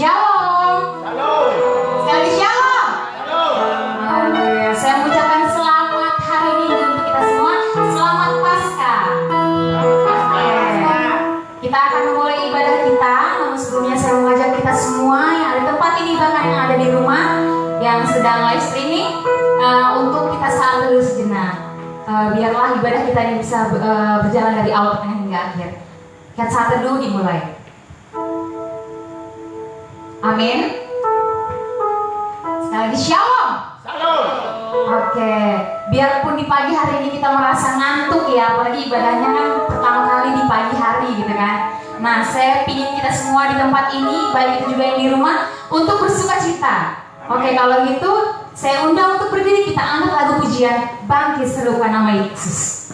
Shalom. Shalom. Sekali lagi shalom. Shalom. Haleluya. Saya mengucapkan selamat hari Minggu untuk kita semua. Selamat Paskah. Kita akan memulai ibadah kita. Namun sebelumnya saya mengajak kita semua yang ada di tempat ini, bahkan yang ada di rumah, yang sedang live streaming, untuk kita saat dulu sejenak. Biarlah ibadah kita ini bisa berjalan dari awal, tengah hingga akhir. Kita saat teduh dimulai. Amin. Sekali lagi shalom. Shalom. Oke, biarpun di pagi hari ini kita merasa ngantuk ya, apalagi ibadahnya kan pertama kali di pagi hari gitu kan. Nah, saya pingin kita semua di tempat ini, baik itu juga yang di rumah, untuk bersuka cita. Oke, kalau gitu saya undang untuk berdiri, kita angkat lagu pujian Bangkit Serukan Nama Yesus.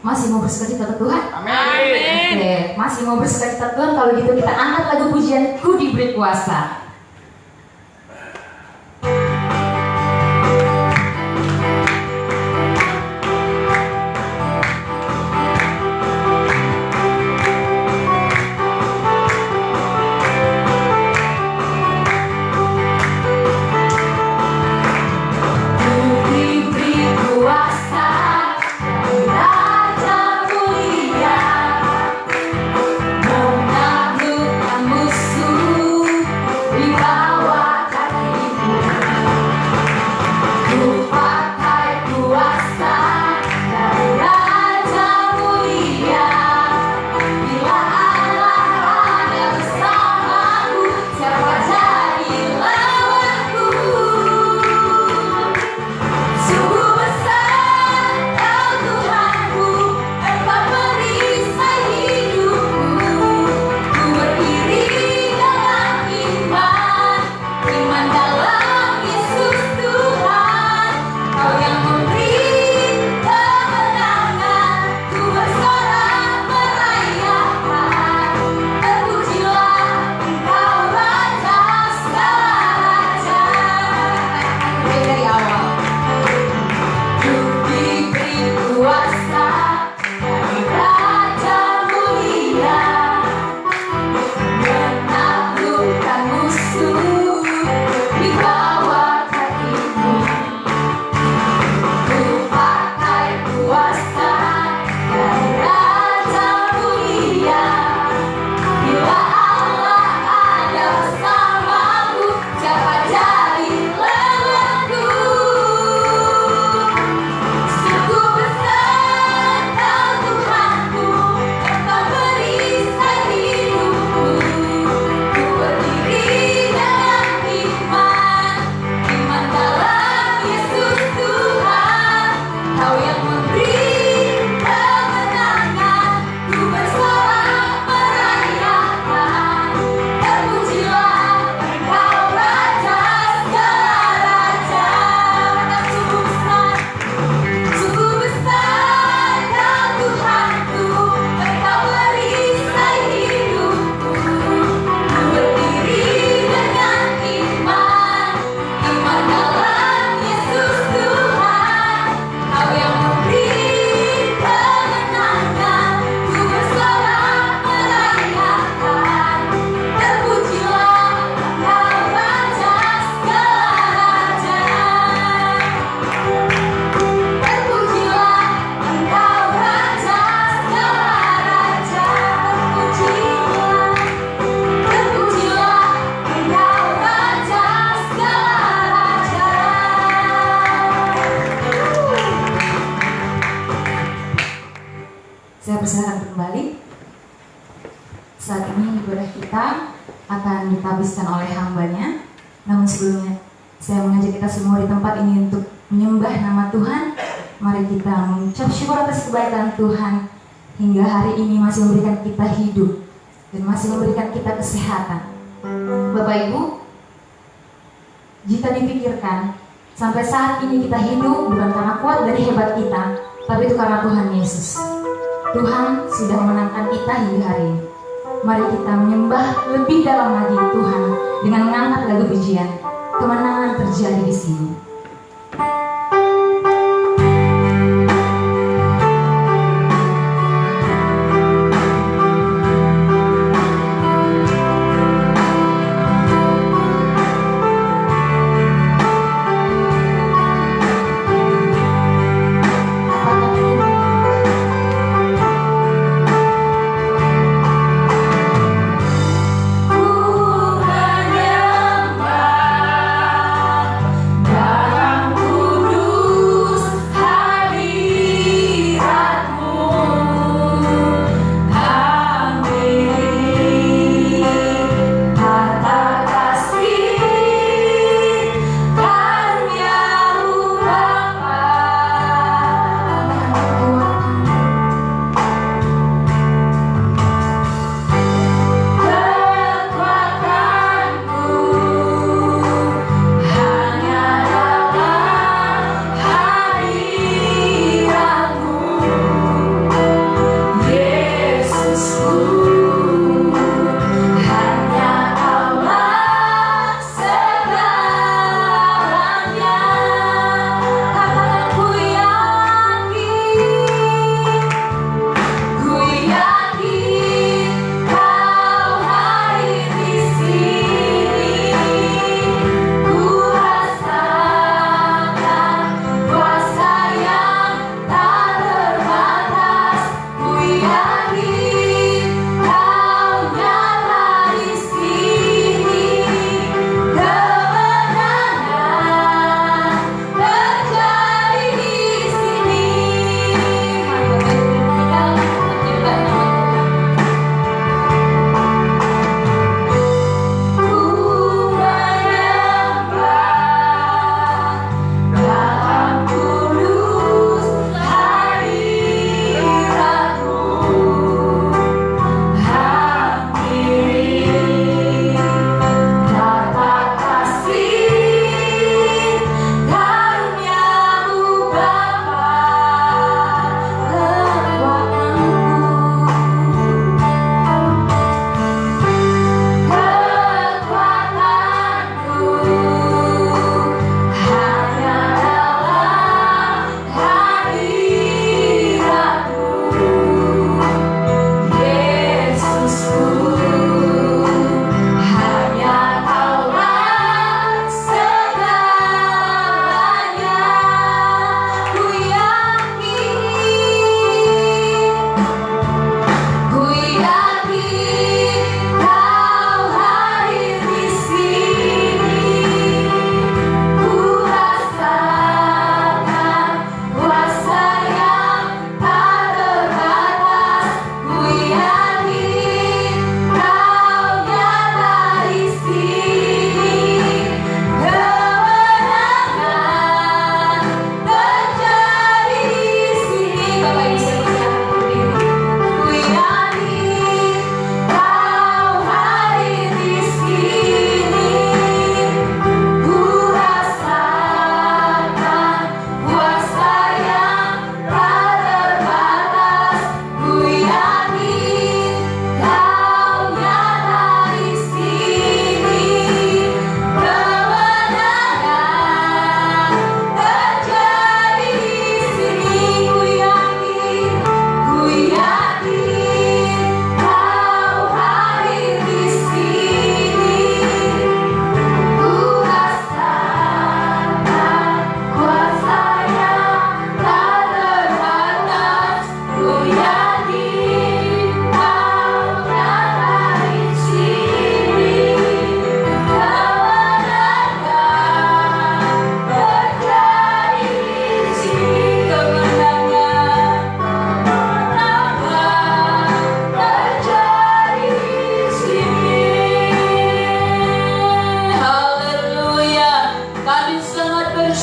Masih mau bersuka-cita Tuhan? Amin. Oke, masih mau bersuka-cita Tuhan? Kalau gitu kita angkat lagu pujian Ku Diberi Kuasa. Menaklukkan musuh oleh kita akan ditabiskan oleh hambanya. Namun sebelumnya, saya mengajak kita semua di tempat ini untuk menyembah nama Tuhan. Mari kita mengucap syukur atas kebaikan Tuhan hingga hari ini masih memberikan kita hidup dan masih memberikan kita kesehatan. Bapak Ibu, jika dipikirkan, sampai saat ini kita hidup bukan karena kuat dari hebat kita, tapi itu karena Tuhan Yesus. Tuhan sudah memenangkan kita hingga hari ini. Mari kita menyembah lebih dalam lagi Tuhan dengan mengangkat lagu pujian. Kemenangan terjadi di sini. Bukan nyembah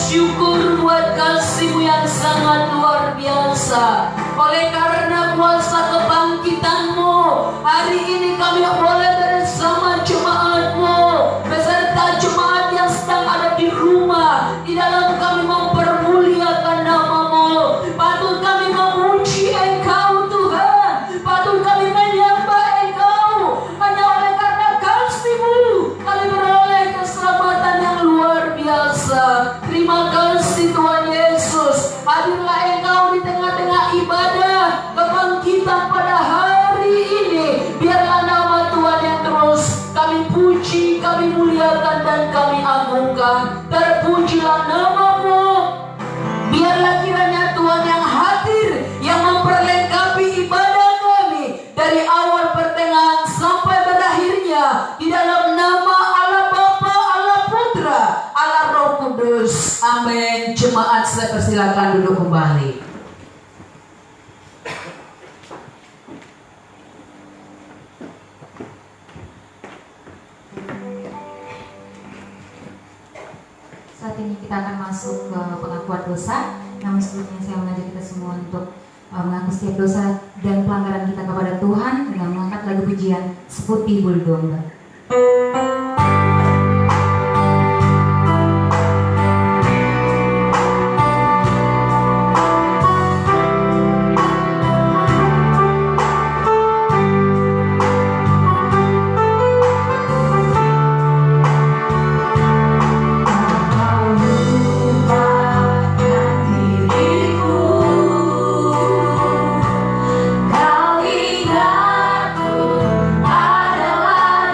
bersyukur buat kasih-Mu yang sangat luar biasa. Oleh karena kuasa kebangkitan-Mu, hari ini kami boleh bersama jemaat-Mu, beserta jemaat yang sedang ada di rumah. Di dalam kami mempermuliakan nama-Mu. Patut kami memuji Engkau Tuhan, patut kami menyembah Engkau. Hanya oleh karena kasih-Mu kami beroleh keselamatan yang luar biasa. Terima kasih Tuhan Yesus. Hadirlah Engkau di tengah-tengah ibadah kebangkitan pada hari ini. Biarlah nama Tuhan yang terus kami puji, kami muliakan, dan kami agungkan. Terpujilah nama-Mu. Biarlah kiranya Tuhan yang hadir, yang memperlengkapi ibadah kami dari awal pertengahan sampai berakhirnya, di dalam nama Allah Bapa, Allah Putra, Allah Roh Kudus. Amin. Jemaat saya persilakan duduk kembali. Saat ini kita akan masuk ke pengakuan dosa. Namun sebelumnya saya mengajak kita semua untuk mengaku setiap dosa dan pelanggaran kita kepada Tuhan dengan mengangkat lagu pujian Seputih Bulu Domba. Kau ingatku adalah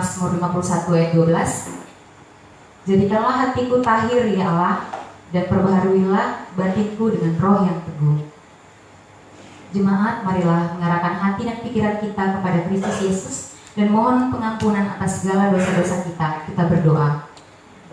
Mazmur 51 ayat 12. Jadikanlah hatiku tahir ya Allah, dan perbaharuilah batinku dengan roh yang teguh. Jemaat, marilah mengarahkan hati dan pikiran kita kepada Kristus Yesus dan mohon pengampunan atas segala dosa-dosa kita. Kita berdoa.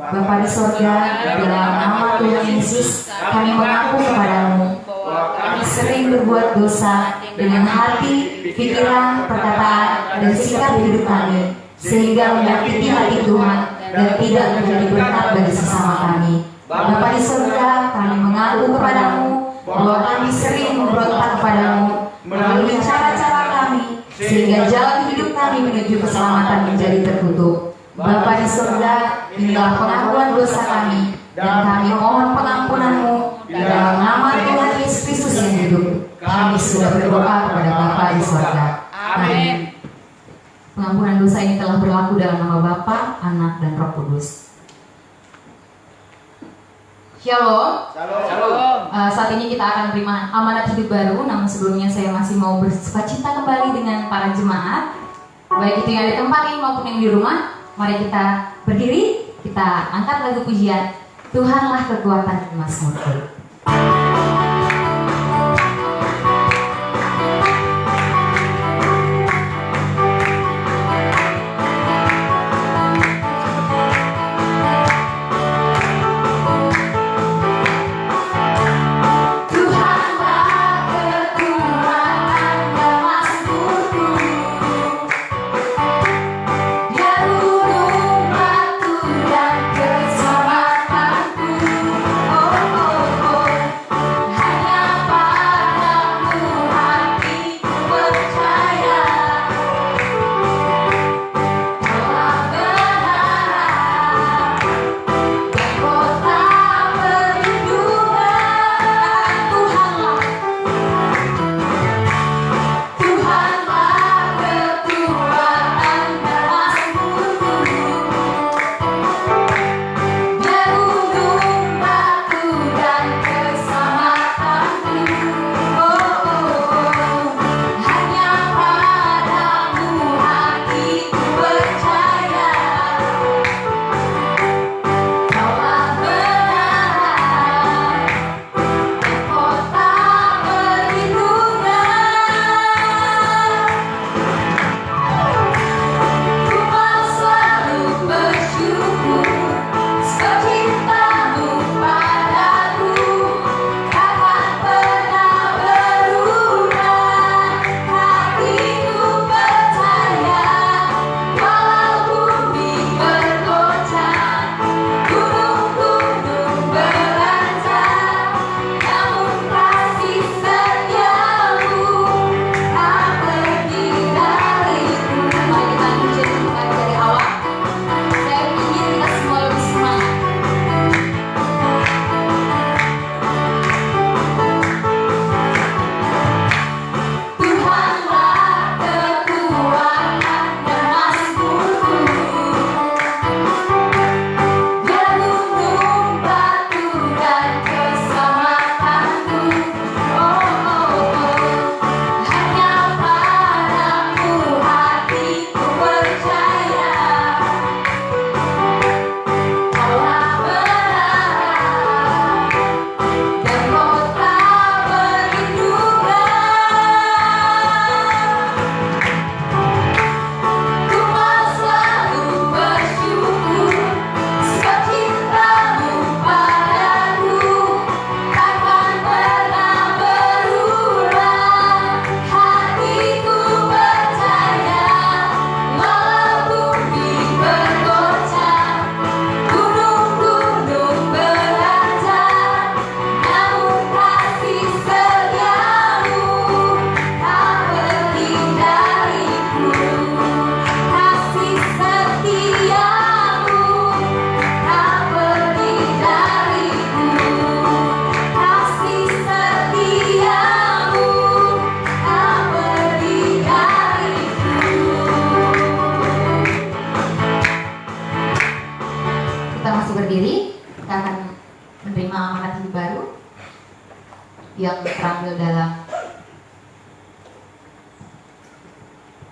Bapa di sorga, dalam nama Tuhan Yesus, kami mengaku kepadamu bahwa kami sering berbuat dosa dengan hati, pikiran, perkataan, dan sikap hidup kami, sehingga menyakiti hati Tuhan dan tidak menjadi berkat bagi sesama kami. Bapa di sorga, kami mengaku kepadamu bahwa kami sering memberontak kepadamu melalui cara-cara kami, sehingga jalan hidup kami menuju keselamatan menjadi tertutup. Bapa di surga, inilah pengakuan dosa kami, dan kami mohon pengampunanmu di dalam nama Tuhan Yesus Kristus yang hidup. Kami sudah berdoa kepada Bapa di surga. Amin. Pengampunan dosa ini telah berlaku dalam nama Bapa, Anak, dan Roh Kudus. Shalom. Saat ini kita akan terima amanat hidup baru. Namun sebelumnya saya masih mau bersukacita kembali dengan para jemaat, baik itu yang di tempat ini maupun yang di rumah. Mari kita berdiri, kita angkat lagu pujian Tuhanlah kekuatan Mazmurku. yang terambil dalam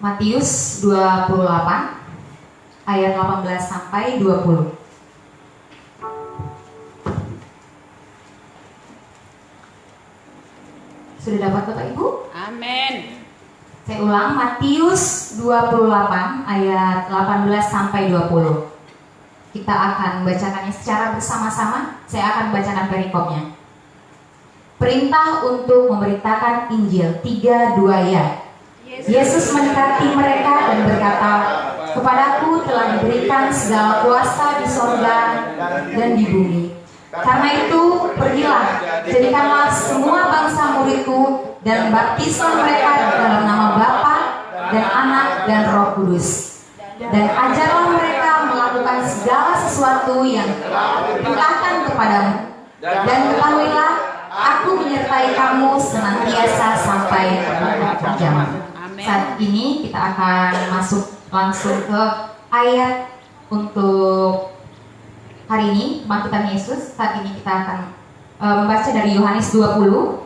Matius 28 ayat 18 sampai 20. Sudah dapat Bapak Ibu? Amin. Saya ulang, Matius 28 ayat 18 sampai 20. Kita akan bacakannya secara bersama-sama. Saya akan bacakan perikopnya. Perintah untuk memberitakan Injil 3:2 ya. Yesus mendekati mereka dan berkata, "Kepadaku telah diberikan segala kuasa di sorga dan di bumi. Karena itu, pergilah, jadikanlah semua bangsa muridku dan baptislah mereka dalam nama Bapa dan Anak dan Roh Kudus. Dan ajarlah mereka melakukan segala sesuatu yang perintahkan kepadamu. Dan ketahuilah, aku menyertai kamu senantiasa sampai akhir zaman." Saat ini kita akan masuk langsung ke ayat untuk hari ini, kebangkitan Yesus. Saat ini kita akan membaca dari Yohanes 20.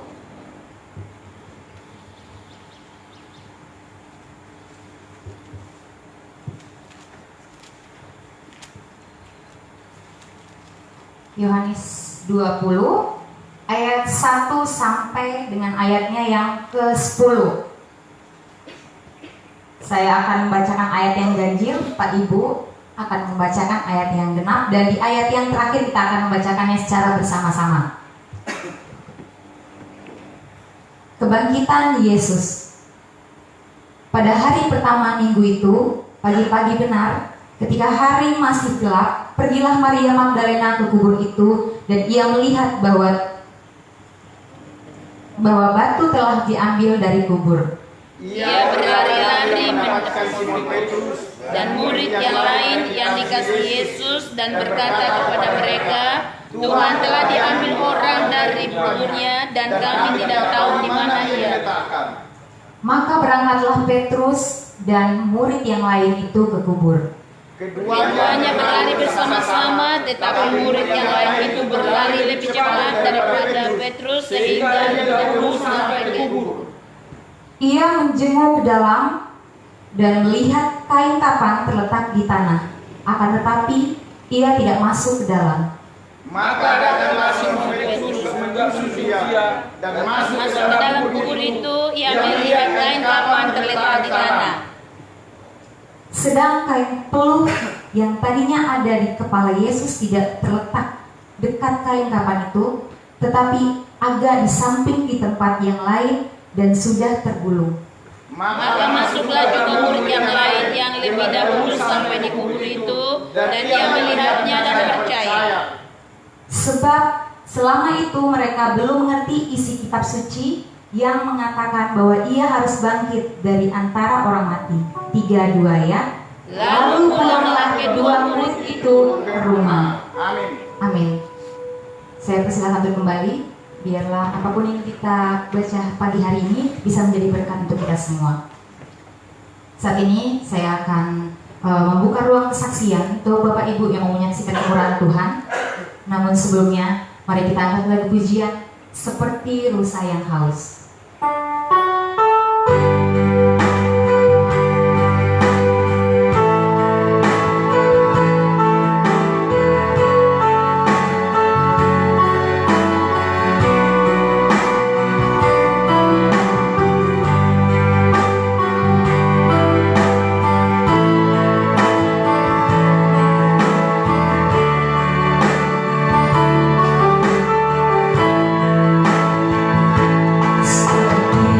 Yohanes 20 ayat 1 sampai dengan ayatnya yang ke-10. Saya akan membacakan ayat yang ganjil, Pak Ibu akan membacakan ayat yang genap, dan di ayat yang terakhir kita akan membacakannya secara bersama-sama. Kebangkitan Yesus. Pada hari pertama minggu itu, pagi-pagi benar, ketika hari masih gelap, pergilah Maria Magdalena ke kubur itu, dan ia melihat bahwa batu telah diambil dari kubur. Ia berlari-lari mendekati Simon Petrus dan murid yang lain yang dikasihi Yesus dan berkata kepada mereka, "Tuhan telah diambil orang dari kuburnya dan kami tidak tahu di mana ia." Maka berangkatlah Petrus dan murid yang lain itu ke kubur. Keduanya berlari bersama-sama, tetapi murid yang lain itu berlari lebih cepat daripada Petrus sehingga tembus sampai ke kubur. Ia menjenguk ke dalam dan melihat kain kapan terletak di tanah. Akan tetapi ia tidak masuk ke dalam. Maka datanglah Simon Petrus menyusul dia dan masuk ke dalam kubur itu. Ia melihat kain kapan terletak di tanah. Sedang kain peluh yang tadinya ada di kepala Yesus tidak terletak dekat kain kapan itu, tetapi agak di samping di tempat yang lain dan sudah tergulung. Maka masuklah juga murid yang lain yang lebih dahulu sampai di kubur itu, dan ia melihatnya dan percaya. Sebab selama itu mereka belum mengerti isi kitab suci yang mengatakan bahwa ia harus bangkit dari antara orang mati. 3:2 ya. Lalu pulanglah kedua murid itu ke rumah. Amin. Amin. Saya persilakan untuk kembali. Biarlah apapun yang kita baca pagi hari ini bisa menjadi berkat untuk kita semua. Saat ini saya akan membuka ruang kesaksian untuk Bapak Ibu yang mau menyaksikan kemurahan Tuhan. Namun sebelumnya, mari kita angkat lagu pujian Seperti Rusa yang Haus. Seperti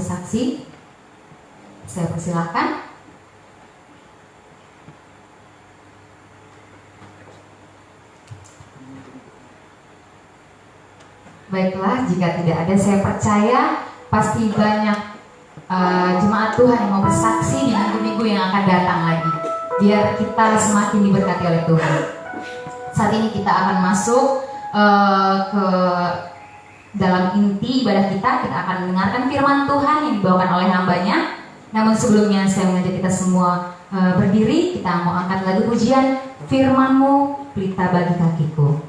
bersaksi? Saya persilahkan. Baiklah, jika tidak ada, saya percaya pasti banyak jemaat Tuhan yang mau bersaksi di minggu-minggu yang akan datang lagi. Biar kita semakin diberkati oleh Tuhan. Saat ini kita akan masuk ke dalam inti ibadah kita. Kita akan mendengarkan firman Tuhan yang dibawakan oleh hambanya. Namun sebelumnya saya mengajak kita semua berdiri. Kita mau angkat lagu pujian, Firman-Mu pelita bagi kakiku.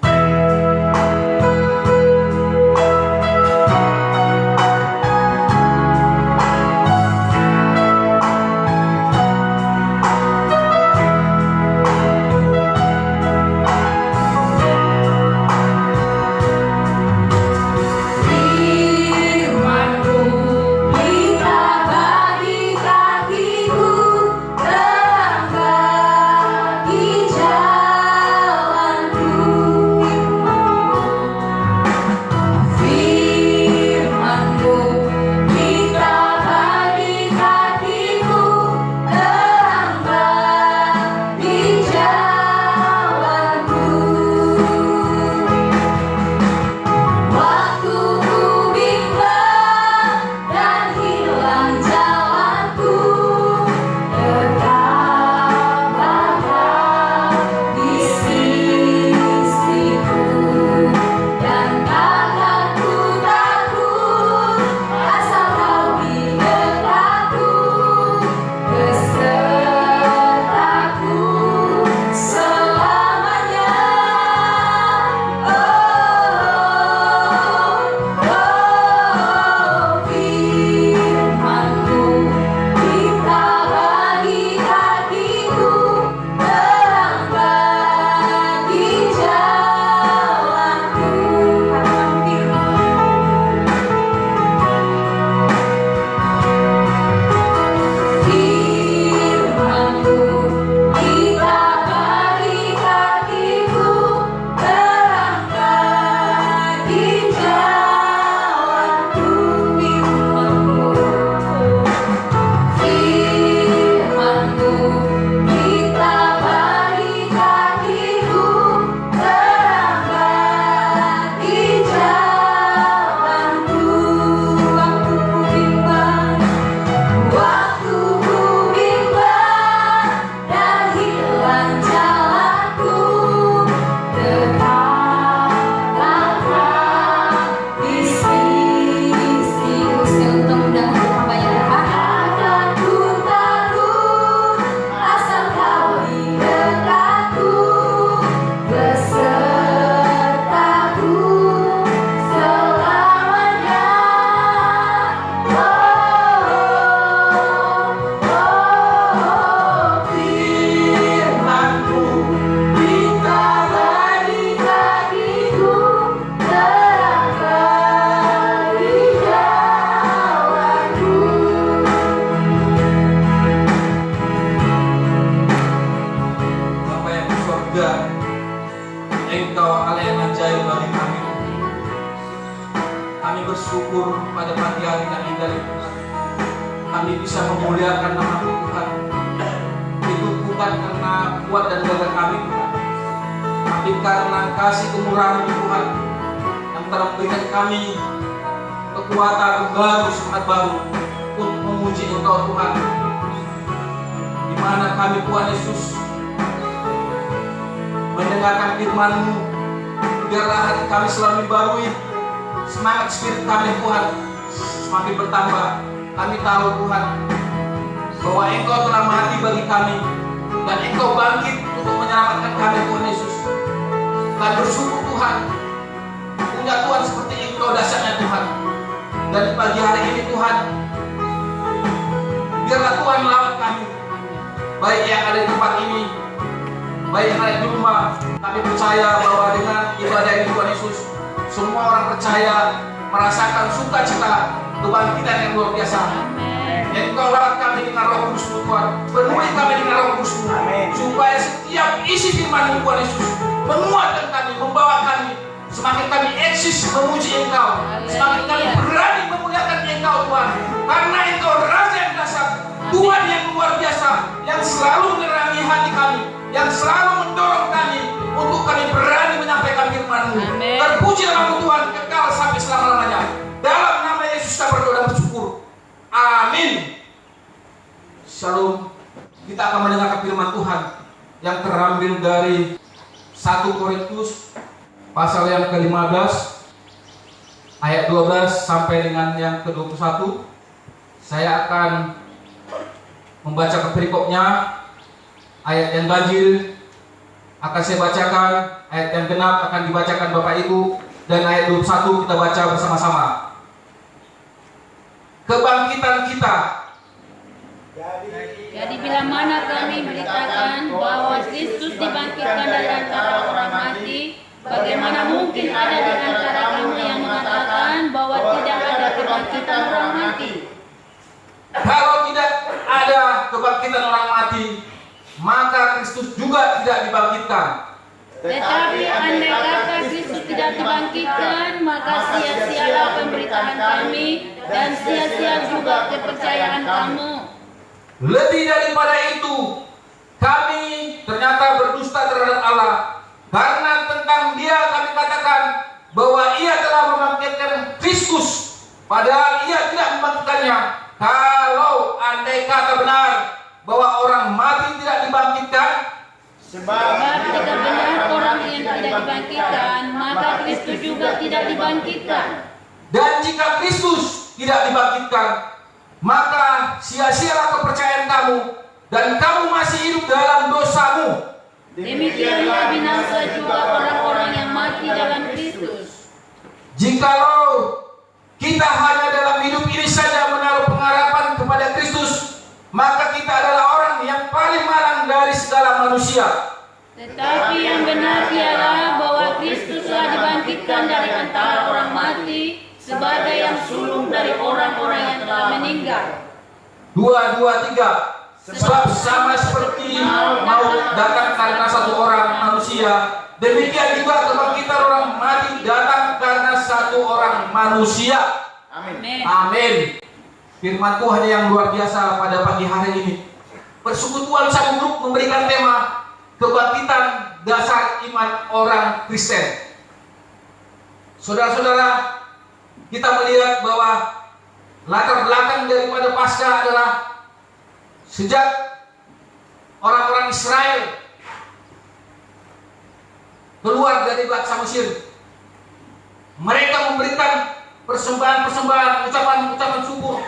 semakin kami eksis memuji Engkau, semakin kami berani memuliakan Engkau Tuhan, karena Engkau Raja yang dahsyat, Tuhan yang luar biasa, yang selalu menerangi hati kami, yang selalu mendorong kami untuk kami berani menyampaikan firman-Mu. Terpuji nama Tuhan kekal sampai selama-lamanya. Dalam nama Yesus kita berdoa dan bersyukur. Amin. Shalom. Kita akan mendengarkan firman Tuhan yang terambil dari 1 Korintus pasal yang ke-15 ayat 12 sampai dengan yang ke-21. Saya akan membaca perikopnya. Ayat yang ganjil akan saya bacakan, ayat yang genap akan dibacakan Bapak Ibu, dan ayat 21 kita baca bersama-sama. Kebangkitan kita. Jadi bila mana kami beritakan bahwa Kristus dibangkitkan dari antara orang mati, bagaimana mungkin ada di antara kamu yang mengatakan bahwa tidak ada kebangkitan orang mati? Kalau tidak ada kebangkitan orang mati, maka Kristus juga tidak dibangkitkan. Tetapi andai kata Kristus tidak dibangkitkan, maka sia-sialah pemberitaan kami dan sia-sia juga kepercayaan kamu. Lebih daripada itu, kami ternyata berdusta terhadap Allah, karena tentang Dia kami katakan bahwa Ia telah membangkitkan Kristus, padahal Ia tidak membangkitkannya. Kalau andai kata benar bahwa orang mati tidak dibangkitkan, Sebab jika benar orang yang tidak dibangkitkan, maka Kristus juga tidak dibangkitkan. dan jika Kristus tidak dibangkitkan, maka sia-sialah kepercayaan kamu, dan kamu masih hidup dalam dosamu. Demikianlah binasa juga orang-orang yang mati dalam Kristus. Jikalau kita hanya dalam hidup ini saja menaruh pengharapan kepada Kristus, maka kita adalah orang yang paling malang dari segala manusia. Tetapi yang benar ialah bahwa Kristus telah dibangkitkan dari antara orang mati sebagai yang sulung dari orang-orang yang telah meninggal. 2:23. Sebab sama seperti maut datang karena satu orang manusia, demikian juga kebangkitan orang mati datang karena satu orang manusia. Amin. Amin. Firman Tuhan yang luar biasa pada pagi hari ini. Persekutuan Satu Grup memberikan tema kebangkitan dasar iman orang Kristen. Saudara-saudara, kita melihat bahwa latar belakang daripada Paskah adalah sejak orang-orang Israel keluar dari bangsa Mesir, mereka memberikan persembahan-persembahan, ucapan-ucapan syukur,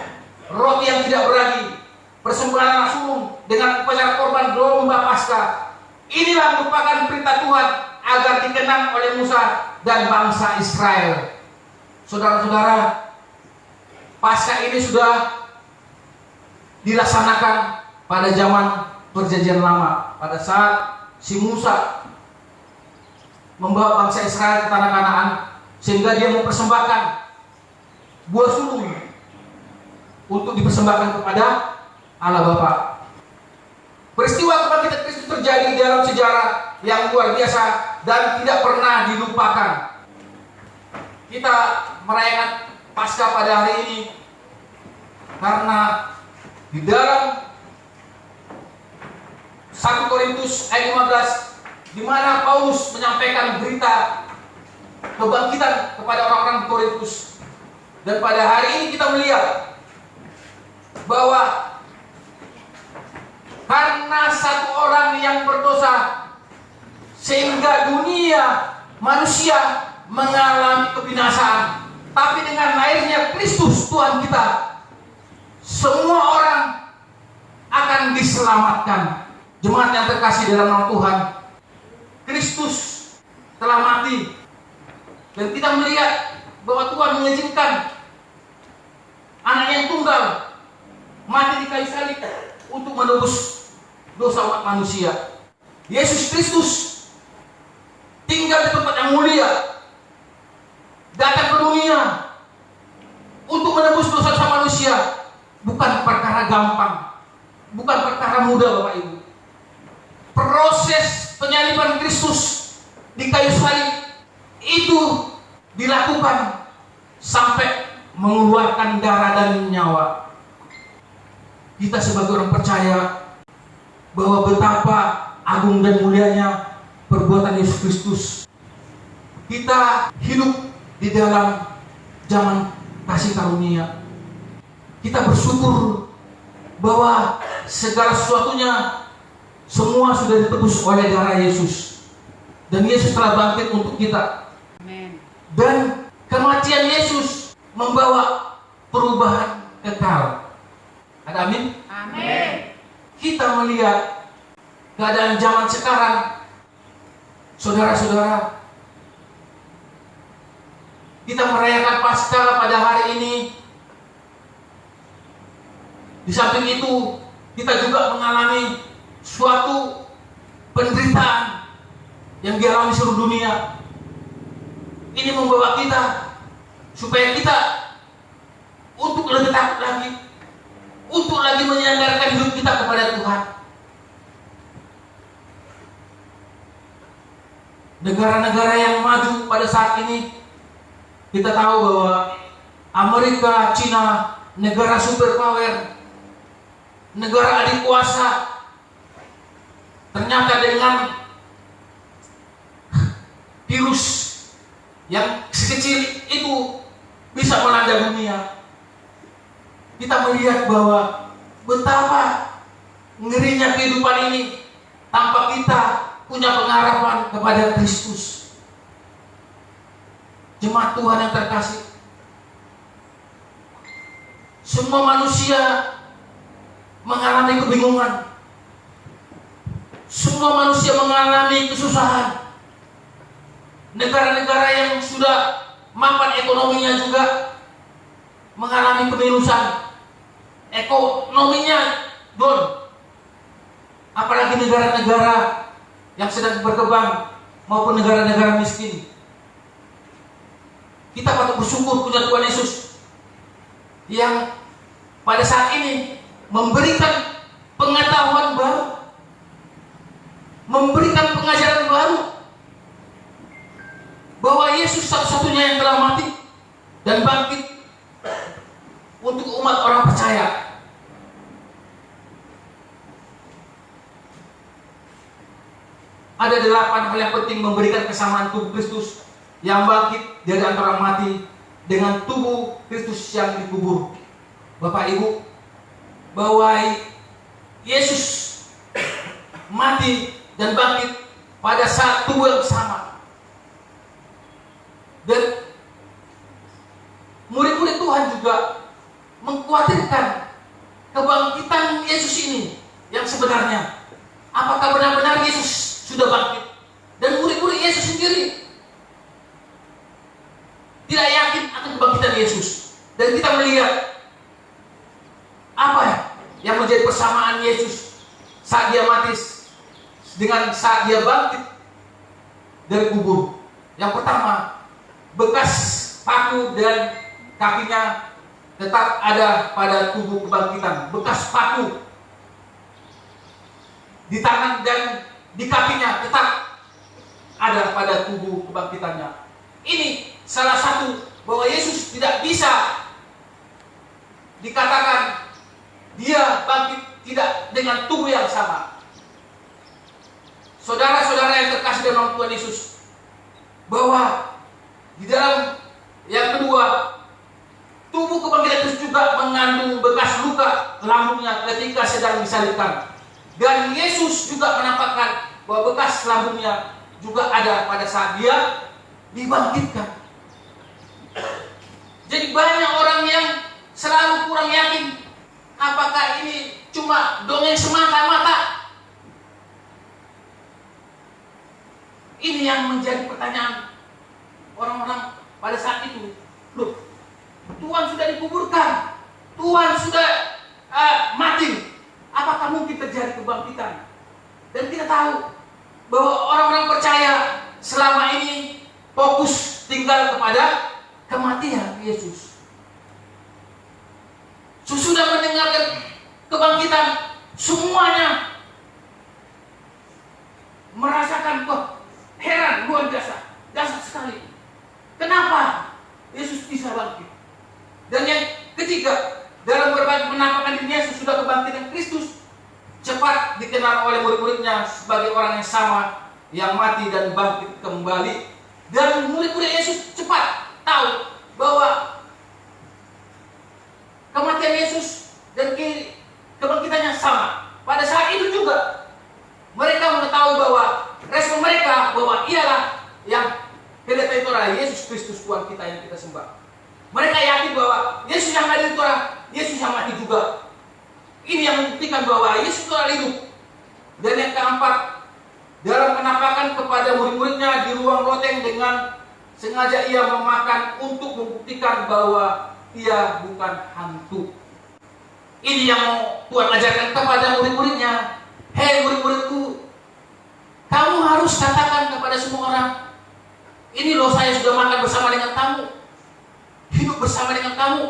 roti yang tidak beragi, persembahan langsung dengan upacara korban domba Paskah. Inilah merupakan perintah Tuhan agar dikenang oleh Musa dan bangsa Israel. Saudara-saudara, Paskah ini sudah dilaksanakan pada zaman Perjanjian Lama, pada saat si Musa membawa bangsa Israel ke tanah Kanaan, sehingga dia mempersembahkan buah sulung untuk dipersembahkan kepada Allah Bapa. Peristiwa kebangkitan Kristus terjadi dalam sejarah yang luar biasa dan tidak pernah dilupakan. Kita merayakan Paskah pada hari ini karena di dalam 1 Korintus ayat 15, di mana Paulus menyampaikan berita kebangkitan kepada orang-orang Korintus. Dan pada hari ini kita melihat bahwa karena satu orang yang berdosa, sehingga dunia manusia mengalami kebinasaan. Tapi dengan lahirnya Kristus Tuhan kita, semua orang akan diselamatkan. Jemaat yang terkasih dalam nama Tuhan, Kristus telah mati, dan kita melihat bahwa Tuhan mengizinkan anak yang tunggal mati di kayu salib untuk menebus dosa umat manusia. Yesus Kristus tinggal di tempat yang mulia, datang ke dunia untuk menebus dosa-dosa manusia. Bukan perkara gampang, bukan perkara mudah, Bapak Ibu. Proses penyaliban Kristus di kayu salib itu dilakukan sampai mengeluarkan darah dan nyawa. Kita sebagai orang percaya bahwa betapa agung dan mulianya perbuatan Yesus Kristus. Kita hidup di dalam zaman kasih karunia. Kita bersyukur bahwa segala sesuatunya semua sudah ditebus oleh darah Yesus. Dan Yesus telah bangkit untuk kita. Amen. Dan kematian Yesus membawa perubahan kekal. Ada amin? Amin. Kita melihat keadaan zaman sekarang, saudara-saudara, kita merayakan Paskah pada hari ini. Di samping itu, kita juga mengalami suatu penderitaan yang dialami seluruh dunia. Ini membawa kita supaya kita untuk lebih takut lagi, untuk lagi menyandarkan hidup kita kepada Tuhan. Negara-negara yang maju pada saat ini, kita tahu bahwa Amerika, Cina, negara superpower, negara adik kuasa, ternyata dengan virus yang sekecil itu bisa melanda dunia. Kita melihat bahwa betapa ngerinya kehidupan ini tanpa kita punya pengharapan kepada Kristus. Jemaat Tuhan yang terkasih, semua manusia mengalami kebingungan, semua manusia mengalami kesusahan. Negara-negara yang sudah mapan ekonominya juga mengalami keminusan, ekonominya down. Apalagi negara-negara yang sedang berkembang maupun negara-negara miskin. Kita patut bersyukur punya Tuhan Yesus yang pada saat ini memberikan pengetahuan baru, memberikan pengajaran baru bahwa Yesus satu-satunya yang telah mati dan bangkit untuk umat orang percaya. Ada 8 hal yang penting memberikan kesamaan tubuh Kristus yang bangkit dari antara mati dengan tubuh Kristus yang dikubur. Bapak Ibu, bahwa Yesus mati dan bangkit pada saat tubuh yang sama. Dan murid-murid Tuhan juga mengkhawatirkan kebangkitan Yesus ini yang sebenarnya. Apakah benar-benar Yesus sudah bangkit? Dan murid-murid Yesus sendiri tidak yakin akan kebangkitan Yesus. Dan kita melihat apa yang menjadi persamaan Yesus saat dia mati dengan saat dia bangkit dari kubur. Yang pertama, bekas paku dan kakinya tetap ada pada tubuh kebangkitan. Bekas paku di tangan dan di kakinya tetap ada pada tubuh kebangkitannya. Ini salah satu bahwa Yesus tidak bisa dikatakan dia bangkit tidak dengan tubuh yang sama. Saudara-saudara yang terkasih dalam Tuhan Yesus, bahwa di dalam yang kedua, tubuh kebangkitan Kristus juga mengandung bekas luka lambungnya ketika sedang disalibkan. Dan Yesus juga menampakkan bahwa bekas lambungnya juga ada pada saat dia dibangkitkan. Jadi banyak orang yang selalu kurang yakin apakah ini cuma dongeng semata-mata. Ini yang menjadi pertanyaan orang-orang pada saat itu. Loh, Tuhan sudah dikuburkan, Tuhan sudah mati, apakah mungkin terjadi kebangkitan? Dan kita tahu bahwa orang-orang percaya selama ini fokus tinggal kepada kematian Yesus. Sesudah mendengarkan kebangkitan, semuanya merasakan, wah, heran, luar biasa, dahsyat sekali. Kenapa Yesus bisa bangkit? Dan yang ketiga, dalam berbagai penampakan diri Yesus sudah kebangkitan Kristus, cepat dikenal oleh murid-muridnya sebagai orang yang sama, yang mati dan bangkit kembali. Dan murid-murid Yesus cepat tahu bahwa kematian Yesus dan kebangkitannya sama. Pada saat itu juga mereka mengetahui bahwa respon mereka bahwa ialah yang kelihatan itu adalah Yesus Kristus Tuhan kita yang kita sembah. Mereka yakin bahwa Yesus yang hadir itu adalah Yesus yang mati juga. Ini yang membuktikan bahwa Yesus itu adalah hidup. Dan yang keempat, dalam penampakan kepada murid-muridnya di ruang loteng dengan sengaja ia memakan untuk membuktikan bahwa ia bukan hantu. Ini yang mau Tuhan ajarkan kepada murid-muridnya. Hei murid-muridku, kamu harus katakan kepada semua orang, ini loh saya sudah makan bersama dengan kamu, hidup bersama dengan kamu,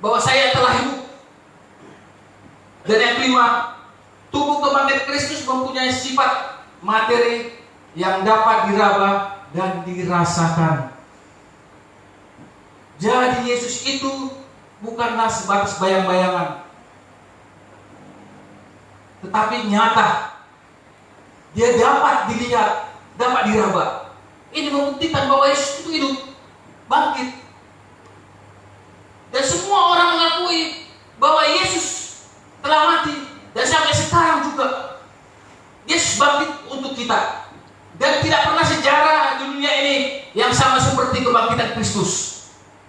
bahwa saya telah hidup. Dan yang kelima, tubuh kebangkitan Kristus mempunyai sifat materi yang dapat diraba dan dirasakan. Jadi Yesus itu bukanlah sebatas bayang-bayangan, tetapi nyata. Dia dapat dilihat, dapat diraba. Ini membuktikan bahwa Yesus itu hidup, bangkit. Dan semua orang mengakui bahwa Yesus telah mati. Dan sampai sekarang juga Yesus bangkit untuk kita. Dan tidak pernah sejarah di dunia ini yang sama seperti kebangkitan Kristus.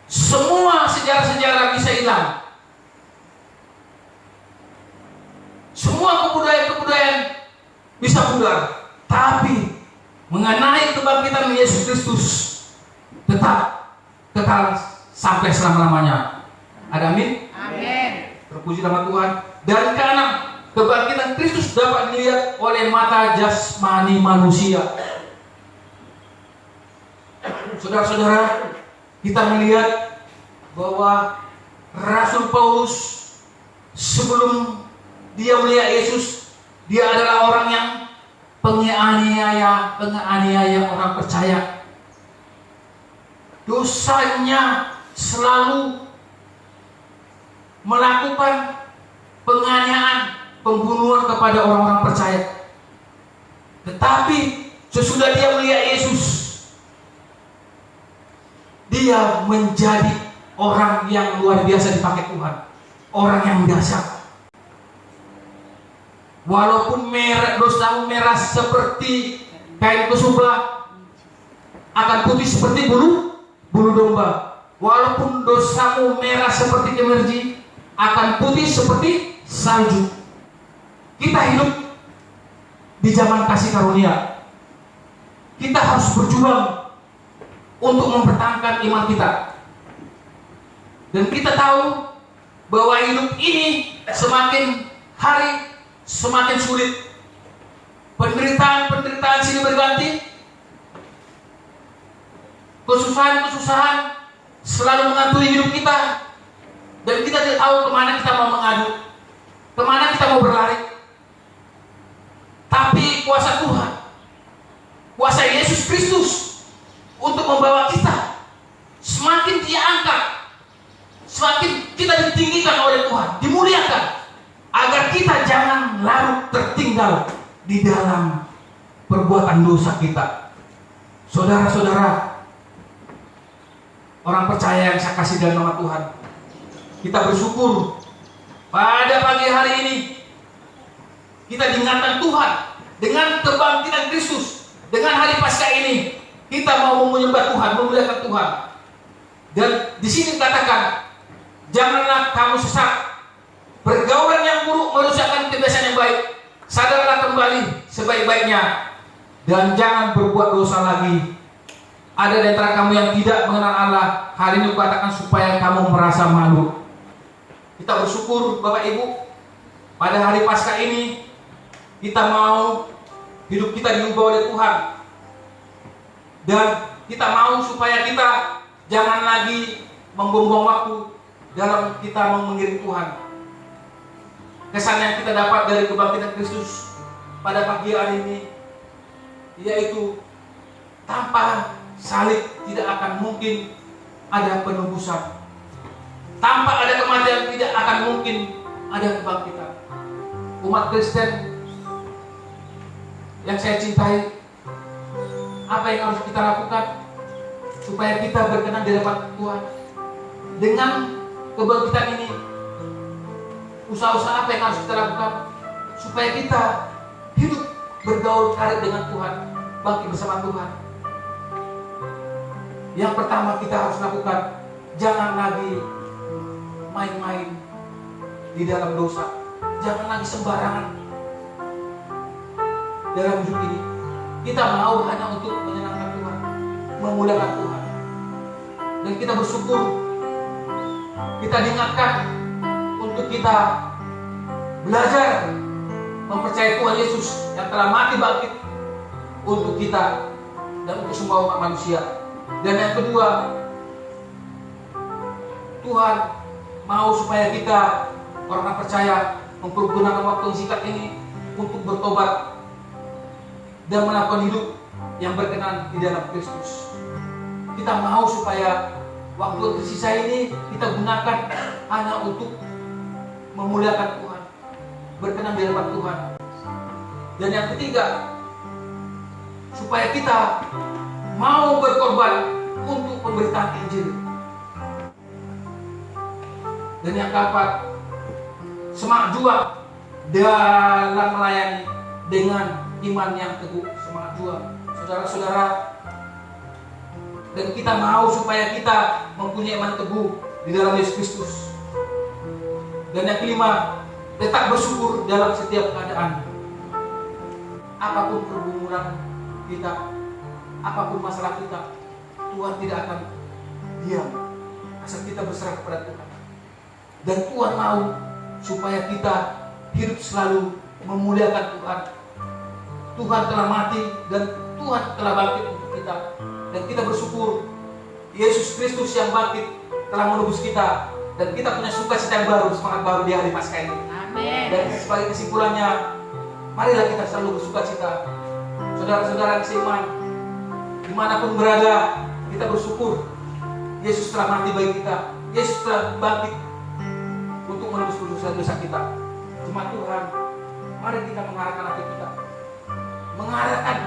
Semua sejarah-sejarah bisa hilang. Semua kebudayaan-kebudayaan bisa pudar, tapi mengenai kebangkitan Yesus Kristus tetap kekal sampai selama-lamanya. Ada amin? Amin. Terpuji nama Tuhan. Dan keenam, kebangkitan Kristus dapat dilihat oleh mata jasmani manusia. Saudara-saudara, kita melihat bahwa Rasul Paulus sebelum dia melihat Yesus, dia adalah orang yang penganiaya orang percaya. Dosanya selalu melakukan penganiayaan, pembunuhan kepada orang-orang percaya. Tetapi sesudah dia melihat Yesus, dia menjadi orang yang luar biasa dipakai Tuhan, orang yang dahsyat. Walaupun dosamu merah seperti kain kesumba, akan putih seperti bulu domba. Walaupun dosamu merah seperti kemerji, akan putih seperti salju. Kita hidup di zaman kasih karunia. Kita harus berjuang untuk mempertahankan iman kita. Dan kita tahu bahwa hidup ini semakin hari semakin sulit. Penderitaan silih berganti. Kesusahan selalu menghantui hidup kita. Dan kita tidak tahu kemana kita mau mengadu, kemana kita mau berlari. Tapi kuasa Tuhan, kuasa Yesus Kristus untuk membawa kita semakin dia angkat, semakin kita ditinggikan oleh Tuhan, dimuliakan, agar kita jangan larut tertinggal di dalam perbuatan dosa kita. Saudara-saudara, orang percaya yang saya kasih dalam nama Tuhan, kita bersyukur pada pagi hari ini kita diingatkan Tuhan dengan kebangkitan Kristus. Dengan hari Paskah ini kita mau menyembah Tuhan, memuliakan Tuhan. Dan di sini katakan, janganlah kamu sesat. Pergaulan yang buruk merusakkan kebiasaan yang baik. Sadarlah kembali sebaik-baiknya dan jangan berbuat dosa lagi. Ada di antara kamu yang tidak mengenal Allah. Hari ini katakan supaya kamu merasa malu. Kita bersyukur Bapak Ibu, pada hari Paskah ini kita mau hidup kita diubah oleh Tuhan. Dan kita mau supaya kita jangan lagi membuang waktu dalam kita mengiring Tuhan. Kesan yang kita dapat dari kebangkitan Kristus pada pagi hari ini, yaitu tanpa salib tidak akan mungkin ada penebusan. Tanpa ada kematian tidak akan mungkin ada kebangkitan. Umat Kristen yang saya cintai, apa yang harus kita lakukan supaya kita berkenan di hadapan Tuhan? Dengan kebangkitan ini, usaha-usaha apa yang harus kita lakukan supaya kita hidup bergaul karib dengan Tuhan, bangkit bersama Tuhan? Yang pertama kita harus lakukan, jangan lagi main-main di dalam dosa. Jangan lagi sembarangan dalam hidup ini. Kita mau hanya untuk menyenangkan Tuhan, memuliakan Tuhan. Dan kita bersyukur, kita diingatkan untuk kita belajar mempercayai Tuhan Yesus yang telah mati bangkit untuk kita dan untuk semua umat manusia. Dan yang kedua, Tuhan mau supaya kita orang percaya mempergunakan waktu yang singkat ini untuk bertobat dan melakukan hidup yang berkenan di dalam Kristus. Kita mau supaya waktu yang tersisa ini kita gunakan hanya untuk memuliakan Tuhan, berkenan di hadapan Tuhan. Dan yang ketiga, supaya kita mau berkorban untuk pemberitaan Injil. Dan yang keempat, semangat juang dalam melayani dengan iman yang teguh. Semangat juang, saudara-saudara. Dan kita mau supaya kita mempunyai iman teguh di dalam Yesus Kristus. Dan yang kelima, tetap bersyukur dalam setiap keadaan. Apapun pergumulan kita, apapun masalah kita, Tuhan tidak akan diam asal kita berserah kepada Tuhan. Dan Tuhan mau supaya kita hidup selalu memuliakan Tuhan. Tuhan telah mati dan Tuhan telah bangkit untuk kita. Dan kita bersyukur Yesus Kristus yang bangkit telah menebus kita. Dan kita punya sukacita yang baru, semangat baru di hari Paskah ini. Amin. Dan sebagai kesimpulannya, marilah kita selalu bersukacita. Saudara-saudara yang seiman, dimanapun berada, kita bersyukur Yesus telah mati bagi kita. Yesus telah bangkit untuk menebus dosa-dosa kita. Cuma Tuhan, mari kita mengarahkan hati kita, mengarahkan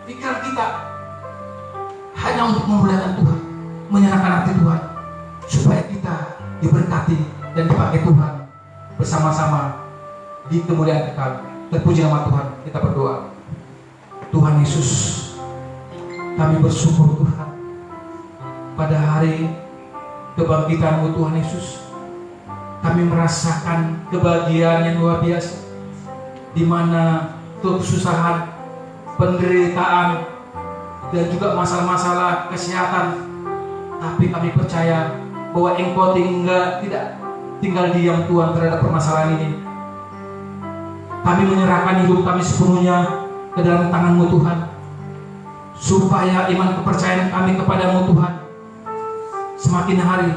pikiran kita hanya untuk memuliakan Tuhan, menyenangkan hati Tuhan, supaya kita diberkati dan dipakai Tuhan bersama-sama di kemuliaan kekal. Terpuji nama Tuhan. Kita berdoa. Tuhan Yesus, kami bersyukur Tuhan pada hari kebangkitan-Mu Tuhan Yesus. Kami merasakan kebahagiaan yang luar biasa, di mana kesusahan, penderitaan, dan juga masalah-masalah kesehatan. Tapi kami percaya bahwa Engkau tidak tinggal diam Tuhan terhadap permasalahan ini. Kami menyerahkan hidup kami sepenuhnya ke dalam tangan-Mu Tuhan, supaya iman kepercayaan kami kepada-Mu Tuhan semakin hari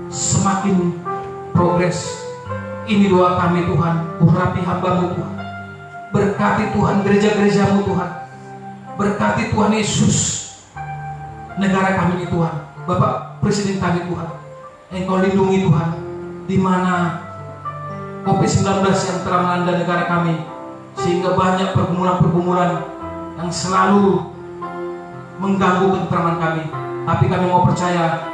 semakin progres. Ini doa kami Tuhan. Urapi hamba-Mu Tuhan, berkati Tuhan gereja-gereja-Mu Tuhan, berkati Tuhan Yesus negara kami ini Tuhan, Bapak Presiden kami Tuhan. Engkau lindungi Tuhan, di mana COVID-19 yang telah melanda negara kami, sehingga banyak pergumulan-pergumulan yang selalu mengganggu ketentraman kami. Tapi kami mau percaya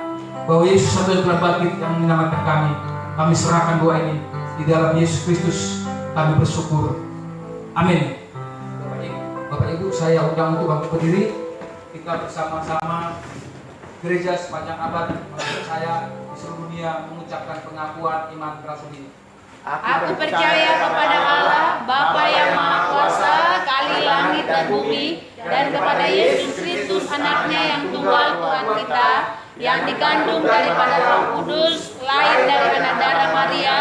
bahwa Yesus satu yang telah bangkit yang menyelamatkan kami. Kami serahkan doa ini di dalam Yesus Kristus. Kami bersyukur. Amin. Bapak Ibu, saya undang untuk bangkit berdiri. Kita bersama-sama gereja sepanjang abad percaya di seluruh dunia mengucapkan pengakuan iman kerasulan ini. Aku percaya kepada Allah, Bapa yang Maha Kuasa, Kali langit dan bumi, dan kepada Yesus Kristus, Anaknya yang tunggal Tuhan kita, yang dikandung daripada Roh Kudus, lahir dari anak darah Maria,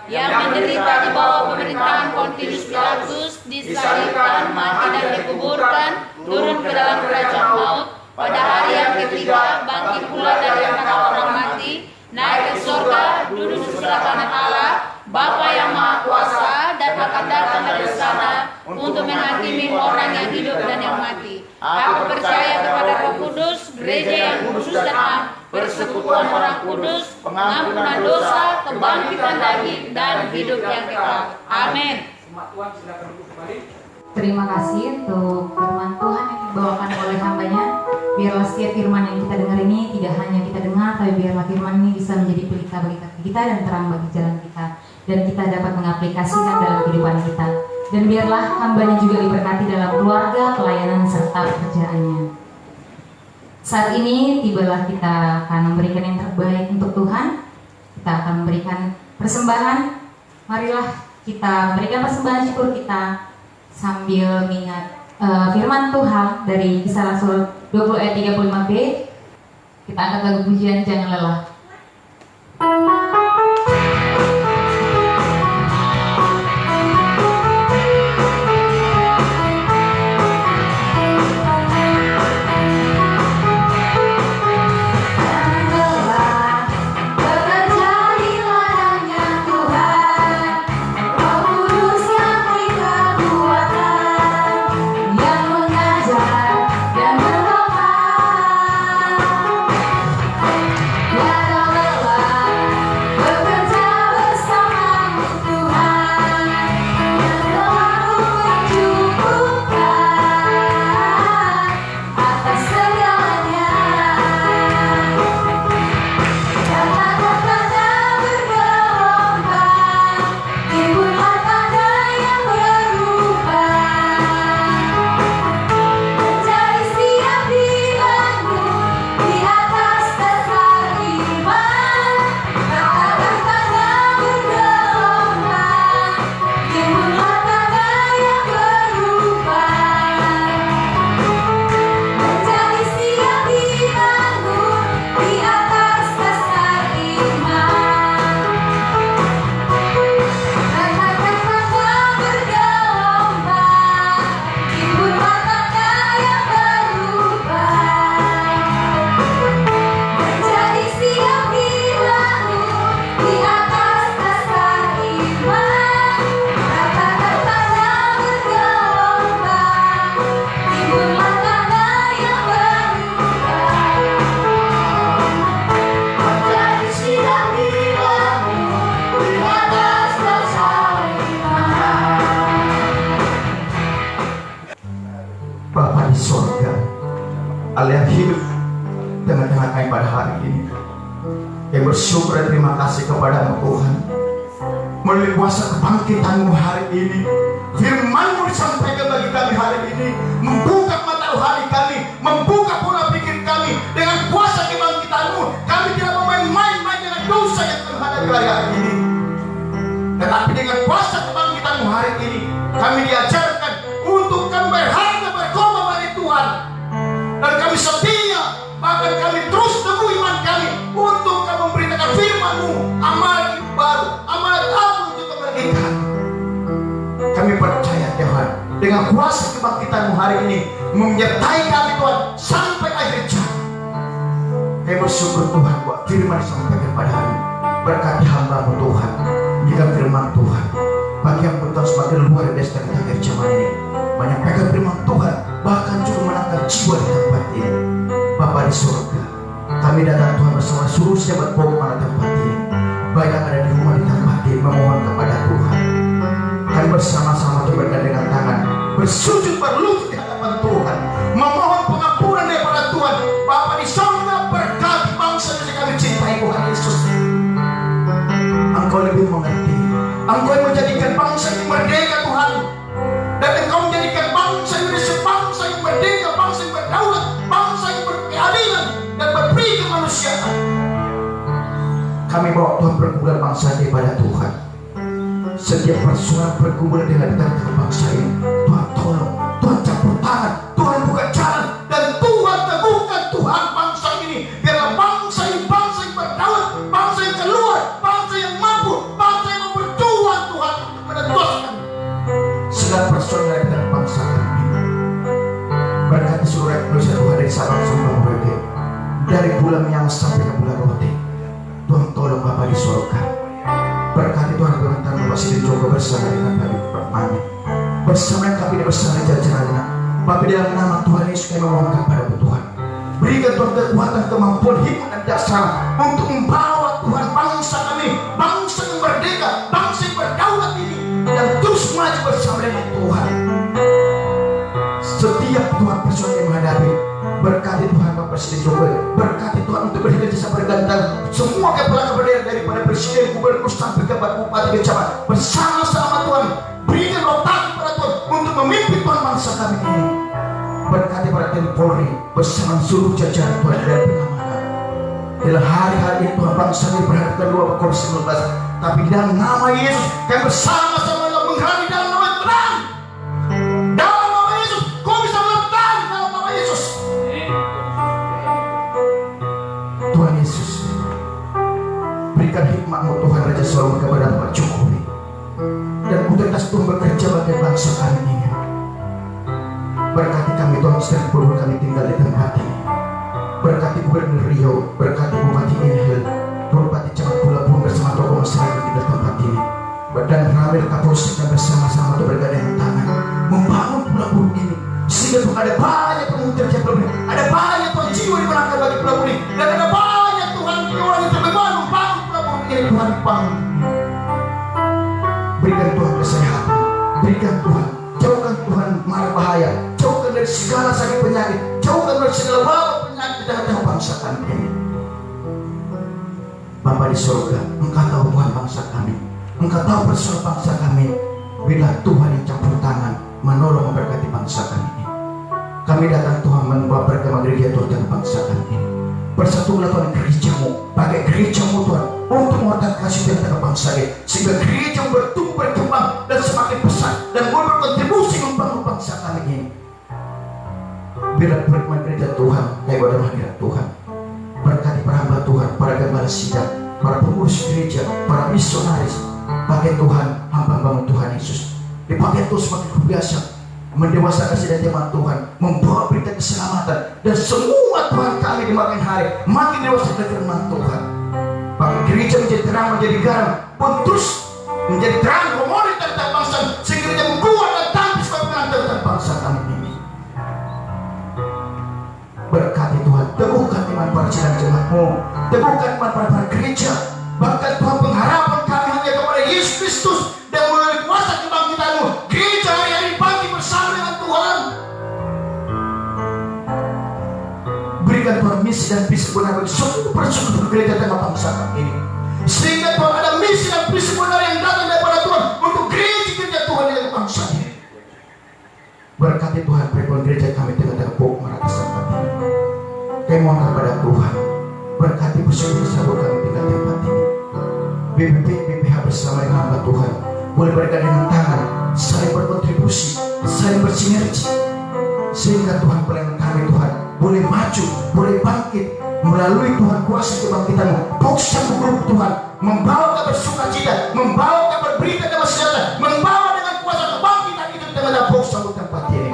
yang menderita di bawah pemerintahan Pontius Pilatus, disalibkan, mati dan dikuburkan, turun ke dalam kerajaan maut, pada hari yang ketiga bangkit pula dari antara orang mati, naik ke surga, duduk di sebelah kanan Allah, Bapa yang Maha Kuasa, dan yang akan datang dari sana untuk menghakimi orang yang hidup dan yang mati. Aku percaya kepada Roh Kudus, gereja yang kudus dan am, persekutuan orang kudus, pengampunan dosa, kebangkitan daging, dan hidup yang kekal. Amin. Tuhan, silakan duduk kembali. Terima kasih untuk firman Tuhan yang dibawakan oleh hambanya. Biarlah setiap firman yang kita dengar ini tidak hanya kita dengar, tapi biarlah firman ini bisa menjadi pelita bagi kaki kita dan terang bagi jalan kita, dan kita dapat mengaplikasikan dalam kehidupan kita. Dan biarlah hambanya juga diberkati dalam keluarga, pelayanan, serta pekerjaannya. Saat ini tibalah kita akan memberikan yang terbaik untuk Tuhan. Kita akan memberikan persembahan. Marilah kita berikan persembahan syukur kita sambil mengingat firman Tuhan dari Kisah Rasul 20 ayat 35b. Kita angkat lagu pujian Jangan Lelah. Allah yang hidup tengah-tengah kami pada hari ini. Kami bersyukur dan terima kasih kepada Tuhan. Melalui kuasa kebangkitan-Mu hari ini, firman-Mu disampaikan bagi kami hari ini, membuka mata rohani kami, membuka pola pikir kami. Dengan kuasa kebangkitan-Mu, kami tidak mau main-main dengan dosa yang terhadap hari ini. Tetapi dengan kuasa kebangkitan-Mu hari ini, kami diajarkan untuk kami berharga berkorban bagi Tuhan. Dan kami setia, bahkan kami terus teguh iman kami untuk kami memberitakan firman-Mu, amalan baru, amalan apa untuk kemerdekaan. Kami percaya Tuhan, dengan kuasa kebangkitan-Mu hari ini menyertai kami Tuhan sampai akhir zaman. Kami bersyukur Tuhan buat firman disampaikan pada hari ini. Berkati hamba-Mu Tuhan, jika firman Tuhan bagi yang bertahan semakin luar biasa di akhir zaman ini, menyampaikan firman Tuhan, bahkan juga menangkan jiwa di tempat ini. Bapa di surga, kami datang Tuhan bersama seluruh sahabat pada tempat ini, baik yang ada di rumah di tempat ini, memohon kepada Tuhan. Kami bersama-sama coba dengan tangan, bersujud berlutut di hadapan Tuhan, memohon pengampunan daripada Tuhan. Bapa di surga, berkati bangsa yang kami cintai Tuhan Yesus. Engkau lebih mengerti, Engkau yang menjadikan bangsa yang merdeka Tuhan, dan Engkau menjadikan bangsa Indonesia bangsa yang merdeka, bangsa yang berdaulat, bangsa yang berkeadilan dan berberi kemanusiaan. Kami bawa Tuhan pergumulan bangsa ini pada Tuhan. Setiap persoalan pergumulan dengan di tengah bangsa ini, Tuhan tolong, Tuhan campur tangan, Tuhan buka jalan, dan Tuhan teguhkan Tuhan bangsa ini. Biarlah bangsa yang berdaulat, bangsa yang keluar, bangsa yang mampu, bangsa yang berjuang Tuhan untuk menentukan segala persoalan dari tengah bangsa kami. Berkati seluruh Indonesia Tuhan, dari Sabang sampai Merauke, dari bulan yang sampai ke bulan Roti. Tuhan tolong Bapa di surga. Berkati Tuhan berkata Bapak Presiden Joko bersama dengan Pak Permana, bersama dengan kabinet bersama jajarannya. Bapak dalam nama Tuhan Yesus kami memohonkan pada Tuhan, berikan Tuhan kekuatan, kemampuan, hikmat dan dasar untuk membawa Tuhan bangsa kami, bangsa yang merdeka, bangsa yang berdaulat ini, dan terus maju bersama dengan Tuhan. Setiap Tuhan persoalan yang menghadapi, berkati Tuhan Bapak Presiden Jokowi, berkati Tuhan untuk bekerja bergantian semua kepala daerah daripada Presiden, Gubernur sampai ke Bupati Kecamatan bersama-sama Tuhan, berikan rotasi pada Tuhan untuk memimpin Tuhan bangsa kami ini. Berkati para TNI Polri bersama seluruh jajaran Tuhan dan pengamanan. Dalam hari-hari ini Tuhan bangsa ini berhadapan dua COVID-19, tapi dalam nama Yesus kami bersama-sama menghadapi dalam nama terang. Dalam nama Yesus, kau bisa menang dalam nama Yesus. Tuhan Yesus, berikan hikmat-Mu Tuhan Raja Shalom kepada Bapak Jokowi dan otoritas Tuhan bekerja bagi bangsa kami ini. Berkati kami Tuhan, istirahat puluh kami tinggal di tempat ini. Berkati Gubernur Riau, berkati Bupati Inhil, Bupati Camat Pulau Pun bersama tokoh masyarakat di tempat ini. Dan Ramil Kapolsek dan bersama-sama untuk bergandeng tangan membangun Pulau Pun ini, sehingga Tuhan ada banyak pengujar Pulau Pun, ada banyak Tuhan jiwa dimenangkan bagi Pulau Pun ini, dan ada banyak Tuhan orang yang terbangun membangun Pulau Pun ini. Tuhan bangun, berikan Tuhan kesehatan, berikan Tuhan, jauhkan Tuhan mara bahaya, jauhkan dari segala sakit penyakit, jauhkan dari segala wabah penyakit di tengah-tengah bangsa kami ini. Bapa di surga, Engkau tahu Tuhan bangsa kami, Engkau tahu persoalan bangsa kami. Bila Tuhan yang campur tangan menolong memberkati bangsa kami ini. Kami datang Tuhan membawa beragama gereja Tuhan dengan bangsa kami ini. Bersatulah Tuhan gereja-Mu, pakai gereja-Mu Tuhan untuk menguatkan kasih di tengah bangsa ini, sehingga gereja bertumbuh berkembang dan semakin besar dan boleh berkontribusi membangun bangsa kami ini. Bila berkembang gereja Tuhan, kayak pada hadirat Tuhan, berkati para hamba Tuhan, para gembala sidang, para pengurus gereja, para misionaris, pakai Tuhan hamba-hamba Tuhan Yesus, dipakai Tuhan semakin biasa mendewasakan sidang teman Tuhan, membawa berita keselamatan, dan semua Tuhan kami di makin hari makin dewasa dengan firman Tuhan. Pakai gereja menjadi terang, menjadi garam, pun terus menjadi terang komoditas tentang bangsa, sehingga gereja membuat dan tampil sebagai pengantar tentang bangsa kami ini. Berkati Tuhan, teguhkan iman para sidang jemaat-Mu, teguhkan iman para gereja, bahkan Tuhan pengharapan kami hanya kepada Yesus Kristus dan melalui kuasa kebangkitan-Mu, gereja hari-hari bangkit bersama dengan Tuhan. Berikan Tuhan misi dan visi benar bagi seluruh persekutuan gereja tengah bangsa kami ini, sehingga Tuhan ada misi dan visi benar yang datang daripada Tuhan untuk gereja Tuhan yang bangsa ini. Berkati Tuhan perempuan gereja kami tengah-tengah pokok merata tempat ini. Kami mohon kepada Tuhan, berkati persekutuan kami tinggal tempat ini. BPH bersama dengan hamba Tuhan boleh bergandeng tangan, saling berkontribusi, saling bersinergi, sehingga Tuhan pelayanan kami Tuhan boleh maju, boleh bangkit melalui Tuhan kuasa kebangkitan-Mu. Boksan grup Tuhan membawa kabar sukacita, membawa kabar berita dan sejahtera, membawa dengan kuasa kebangkitan itu di tengah boksan tempat ini.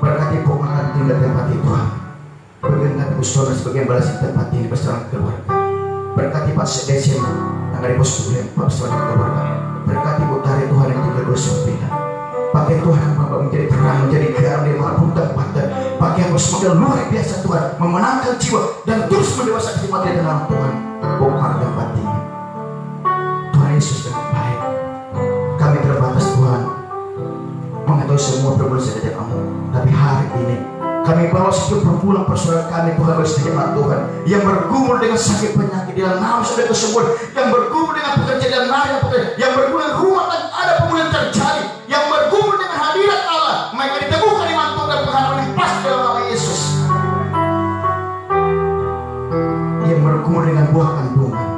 Berkati pemakan tinggal tempat itu Tuhan, berkati saudara sebagian balas di tempat ini bersama keluarga. Berkati Pak Sedesen yang dari pos kuliah bersama keluarga. Berkati Putari Tuhan yang tinggal bersama. Pakai Tuhan Bapak menjadi terang, menjadi garam di mana pun tempat. Pakai yang semakin luar biasa Tuhan, memenangkan jiwa dan terus mendewasakan jiwa di dalam Tuhan. Bongkar tempat ini. Tuhan Yesus dengan baik. Kami terbatas Tuhan, mengetahui semua perbuatan saja Kamu. Tapi hari ini kami bawa setiap perbulan persoalan kami Tuhan bersama Tuhan yang bergumul dengan sakit penyakit di dalam nama sudah kesembuhan, yang bergumul dengan pekerjaan nama yang bergumul dengan rumah dan ada pemulihan terjadi, yang bergumul dengan hadirat Allah, mereka diteguhkan iman Tuhan dan pengharapan yang pas dalam nama Yesus. Yang bergumul dengan buah kandungan,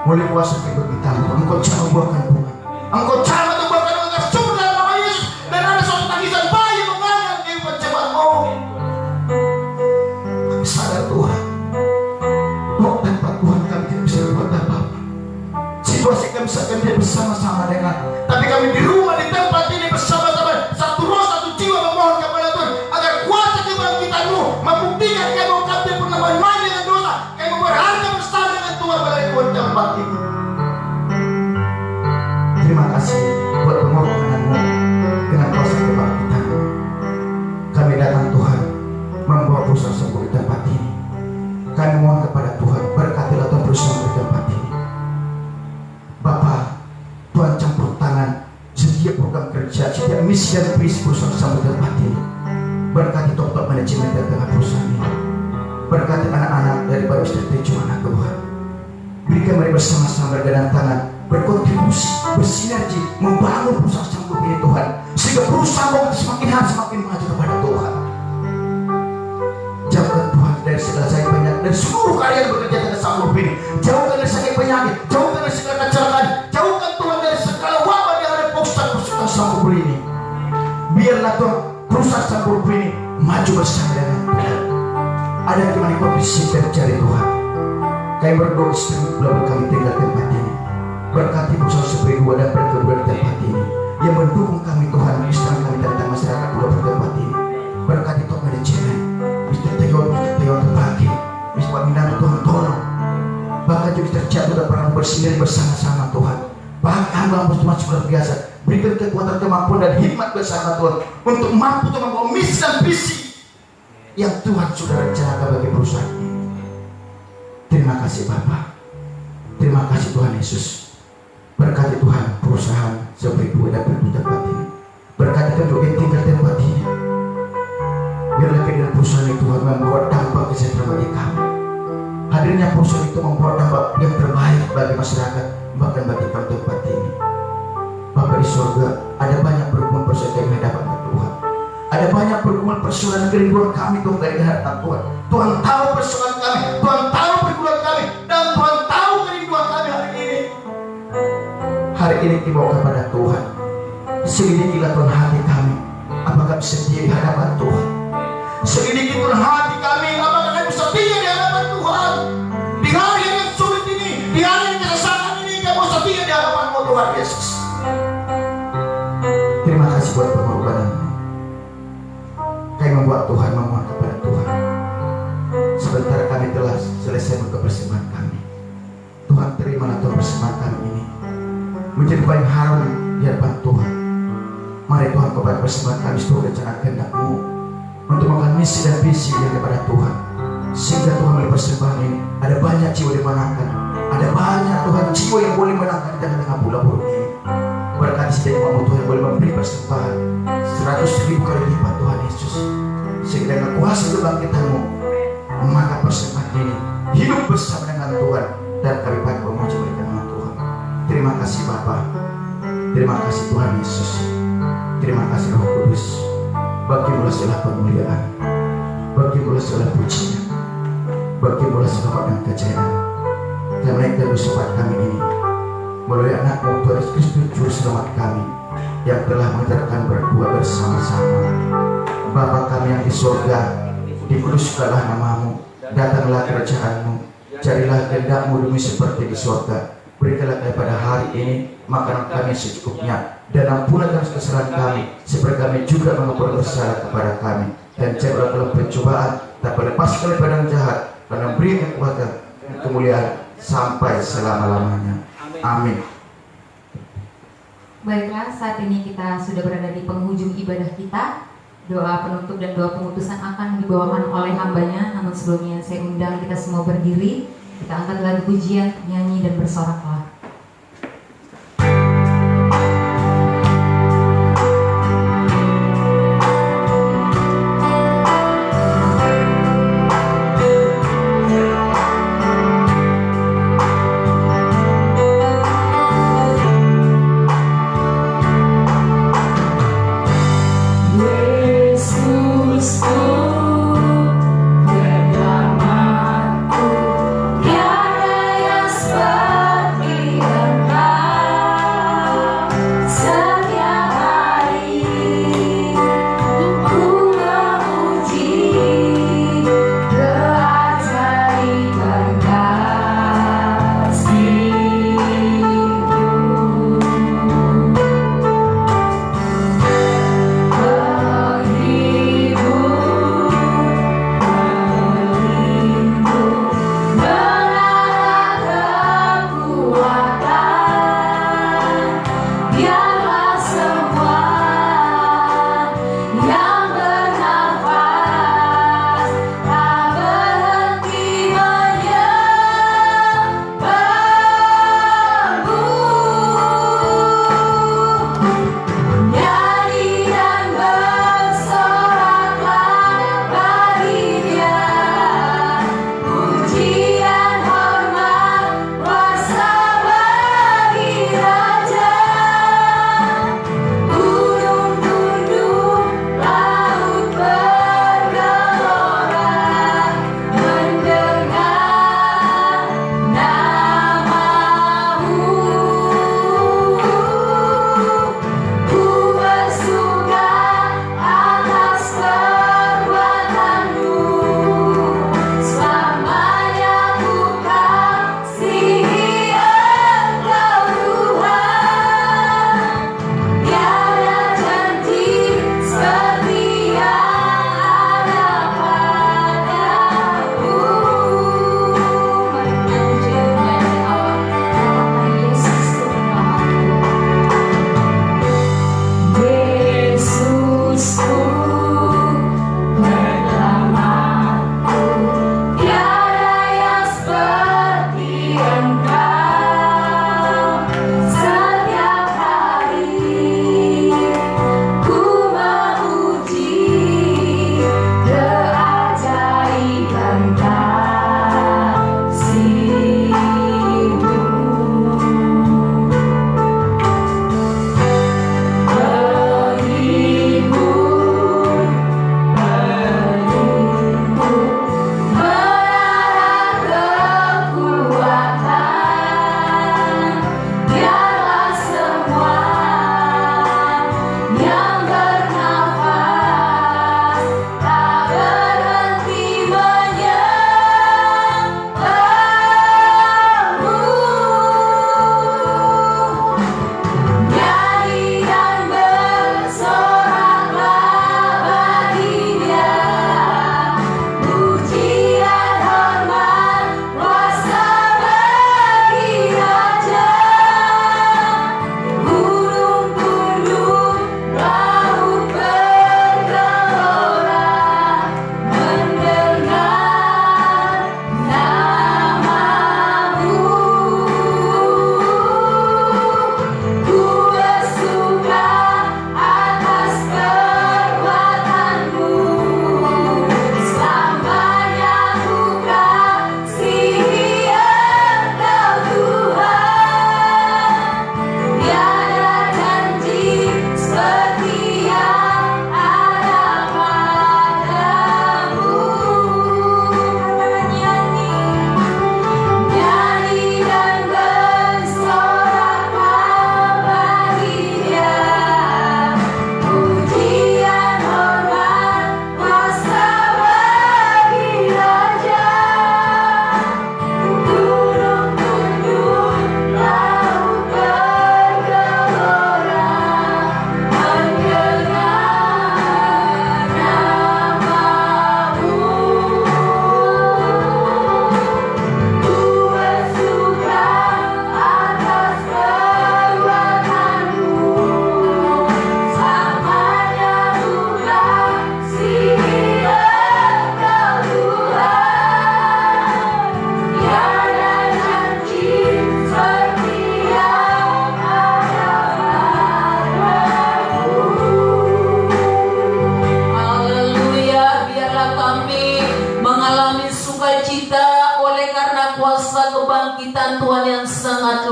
mulai kuasa kebangkitan Engkau cara buah kandungan, Engkau cara buah kandungan tersebut dalam nama Yesus, dan ada suatu tangisan bayi mengalir kehidupan jemaat-Mu. Sadar Tuhan, bahwa tanpa Tuhan kami tidak bisa berbuat apa-apa. Situasi kami tidak bersama-sama dengan, tapi kami di rumah di tempat ini bersama-sama, satu roh satu jiwa memohon kepada Tuhan agar kuasa kebangkitan-Mu membuktikan kami pernah main dengan dosa, kami berharga bersama dengan Tuhan melalui tempat ini. Terima kasih buat pengorbanan-Mu dengan kuasa kebangkitan. Kami datang Tuhan membawa perusahaan sembuh di tempat ini. Kami mohon kepada Tuhan, berkatilah Tuhan perusahaan di tempat ini. Bapa, Tuhan campur tangan setiap program kerja, setiap misi dan visi perusahaan sampai tempat ini. Berkati top manajemen dan tengah perusahaan ini. Berkati anak-anak dari Bapak Istri Tuhan Tuhan. Berikan mereka bersama-sama bergandeng tangan, berkontribusi, bersinergi, membangun perusahaan sanggup ini Tuhan, sehingga perusahaan kita semakin hari semakin maju kepada Tuhan. Jauhkan Tuhan dari segala sakit penyakit, dari seluruh karya yang bekerja dengan sanggup ini. Jauhkan dari sakit penyakit, jauhkan dari segala kecelakaan, jauhkan Tuhan dari segala wabah yang ada perusahaan sanggup ini. Biarlah Tuhan perusahaan sanggup ini maju bersama dengan Tuhan. Ada di mana kondisi terjadi Tuhan. Kami berdoa sebelum kami tinggal di tempat ini. Berkati perusahaan sebagai dua dan kedua di tempat ini yang mendukung kami Tuhan, istana kami dan masyarakat dua di tempat ini. Berkati Tuhan manajemen, Mr. Teon terbagi, Mr. Paminano Tuhan tolong. Bahkan juga terjatuh dan pernah bersendiri bersama-sama Tuhan. Bahkan hamba Tuhan luar biasa. Berikan kekuatan, kemampuan dan hikmat bersama Tuhan untuk mampu Tuhan membawa misi dan visi yang Tuhan sudah rencanakan bagi perusahaan ini. Terima kasih Bapa. Terima kasih Tuhan Yesus. Berkati Tuhan perusahaan seperti dua dan berdua tempat ini. Berkati kedua yang tinggal tempat ini. Biarlah kehadiran perusahaan itu Tuhan membawa dampak kesejahteraan bagi kami. Hadirnya perusahaan itu membawa dampak yang terbaik bagi masyarakat, bahkan bagi tempat ini. Bapa di surga, ada banyak pergumulan persoalan yang hadapan Tuhan. Ada banyak pergumulan persoalan kerinduan kami Tuhan dari hadapan Tuhan. Tuhan tahu persoalan kami, Tuhan tahu pergumulan kami, dan Tuhan tahu kerinduan kami hari ini. Hari ini dibawa kepada Tuhan. Selidikilah Tuhan hati kami, apakah bisa setia di hadapan Tuhan. Selidiki Tuhan hati kami, apakah kami bisa setia di hadapan Tuhan. Di hari yang sulit ini, di hari yang keresahan ini, kami bisa setia di hadapan-Mu Tuhan Yesus. Terima kasih buat pengorbanan-Mu. Kami membuat Tuhan memohon kepada Tuhan. Sebentar kami telah selesai buka persembahan kami. Tuhan terimalah Tuhan persembahan kami ini menjadi paling harum di hadapan Tuhan. Mari Tuhan kepada persembahan kami seluruh rencana kehendak-Mu untuk melakukan misi dan visi yang kepada Tuhan. Sehingga Tuhan melalui persembahan ini ada banyak jiwa dimenangkan. Ada banyak Tuhan jiwa yang boleh menangkan di tengah-tengah bulan buruk ini. Berkati setiap umat Tuhan boleh memberi persembahan 100.000 kali lipat Tuhan Yesus. Sehingga dengan kuasa kebangkitan-Mu, maka persembahan ini hidup bersama dengan Tuhan dan kami pada memuji berikan nama Tuhan. Terima kasih Bapa. Terima kasih Tuhan Yesus. Terima kasih Roh Kudus. Bagi-Mu segala kemuliaan, bagi-Mu segala pujian, bagi-Mu segala dan kejayaan. Karena itu bersifat kami ini melalui anak-Mu Tuhan Yesus Kristus Juru Selamat kami yang telah mengerjakan berdua bersama-sama. Bapa kami yang di surga, dikuduskanlah nama-Mu, datanglah kerajaan-Mu, carilah kehendak-Mu demi seperti di surga. Berikanlah pada hari ini makanan kami secukupnya, dan ampunilah kesalahan kami seperti kami juga mengampuni bersalah kepada kami, dan janganlah dalam pencobaan, tapi lepaskan dari yang jahat, dan beri kekuatan dan kemuliaan sampai selama-lamanya. Amin. Baiklah, saat ini kita sudah berada di penghujung ibadah kita. Doa penutup dan doa pengutusan akan dibawakan oleh hambanya. Namun sebelumnya saya undang kita semua berdiri. Kita angkat lagu pujian, nyanyi dan bersoraklah. Tiada yang seperti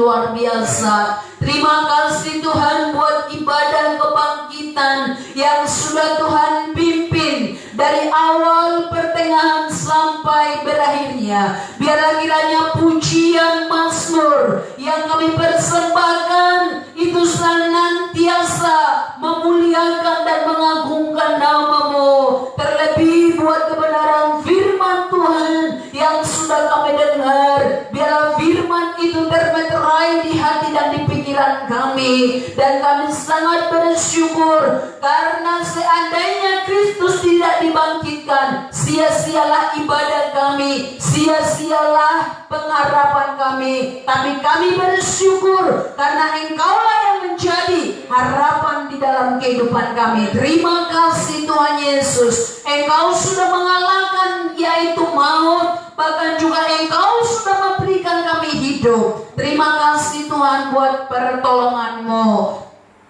luar biasa. Terima kasih Tuhan buat ibadah kebangkitan yang sudah Tuhan pimpin dari awal, pertengahan sampai berakhirnya. Biarlah kiranya pujian mazmur yang kami persembahkan itu senantiasa memuliakan dan mengagungkan nama-Mu. Terlebih buat kebenaran firman Tuhan yang sudah kami dengar, biarlah firman itu termeterai di hati dan di pikiran kami. Dan kami sangat bersyukur karena seandainya Kristus tidak dibangkitkan, sia-sialah ibadah kami, sia-sialah pengharapan kami. Tapi kami bersyukur karena Engkaulah yang menjadi harapan di dalam kehidupan kami. Terima kasih Tuhan Yesus, Engkau sudah mengalahkan yaitu maut, bahkan juga Engkau sudah memberikan kami hidup. Terima kasih Tuhan buat pertolongan-Mu.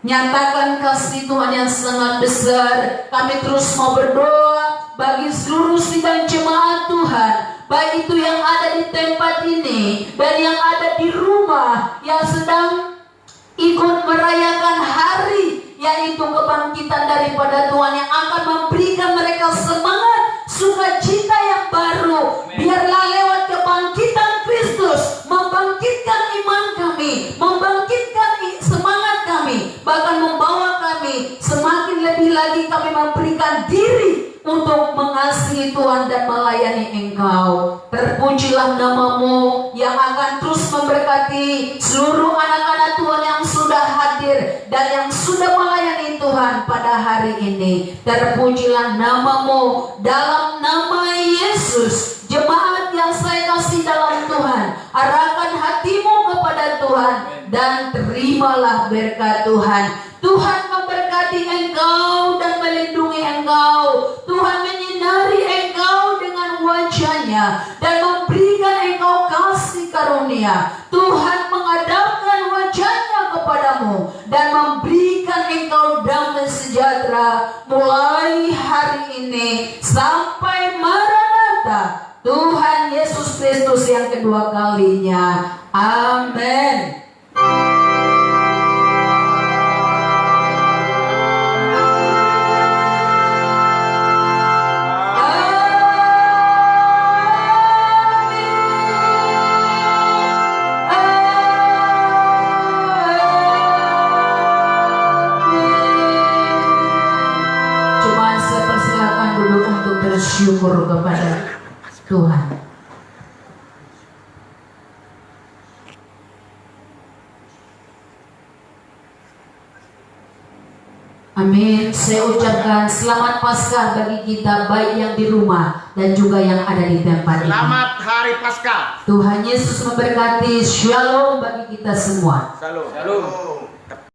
Nyatakan kasih Tuhan yang sangat besar. Kami terus mau berdoa bagi seluruh sidang jemaat Tuhan, baik itu yang ada di tempat ini dan yang ada di rumah, yang sedang ikut merayakan hari yaitu kebangkitan daripada Tuhan, yang akan memberikan mereka semangat, sukacita yang baru. Biarlah lewat kebangkitan Kristus membangkitkan iman kami, membangkitkan semangat kami, bahkan membawa kami semakin lebih lagi kami memberikan diri untuk mengasihi Tuhan dan melayani Engkau. Terpujilah nama-Mu yang akan terus memberkati seluruh anak-anak Tuhan yang sudah hadir dan yang sudah melayani Tuhan pada hari ini. Terpujilah nama-Mu dalam nama Yesus. Jemaat yang saya kasih dalam Tuhan, arahkan hatimu kepada Tuhan dan terimalah berkat Tuhan. Tuhan memberkati engkau dan melindungi engkau. Tuhan menyinari engkau dengan wajahnya dan memberikan engkau kasih karunia. Tuhan menghadapkan wajahnya kepadamu dan memberikan engkau damai sejahtera mulai hari ini sampai Maranatha, Tuhan Yesus Kristus yang kedua kalinya. Amin. Bersyukur kepada Tuhan. Amin. Saya ucapkan selamat Paskah bagi kita, baik yang di rumah dan juga yang ada di tempat ini. Selamat Hari Paskah. Tuhan Yesus memberkati. Shalom bagi kita semua. Shalom.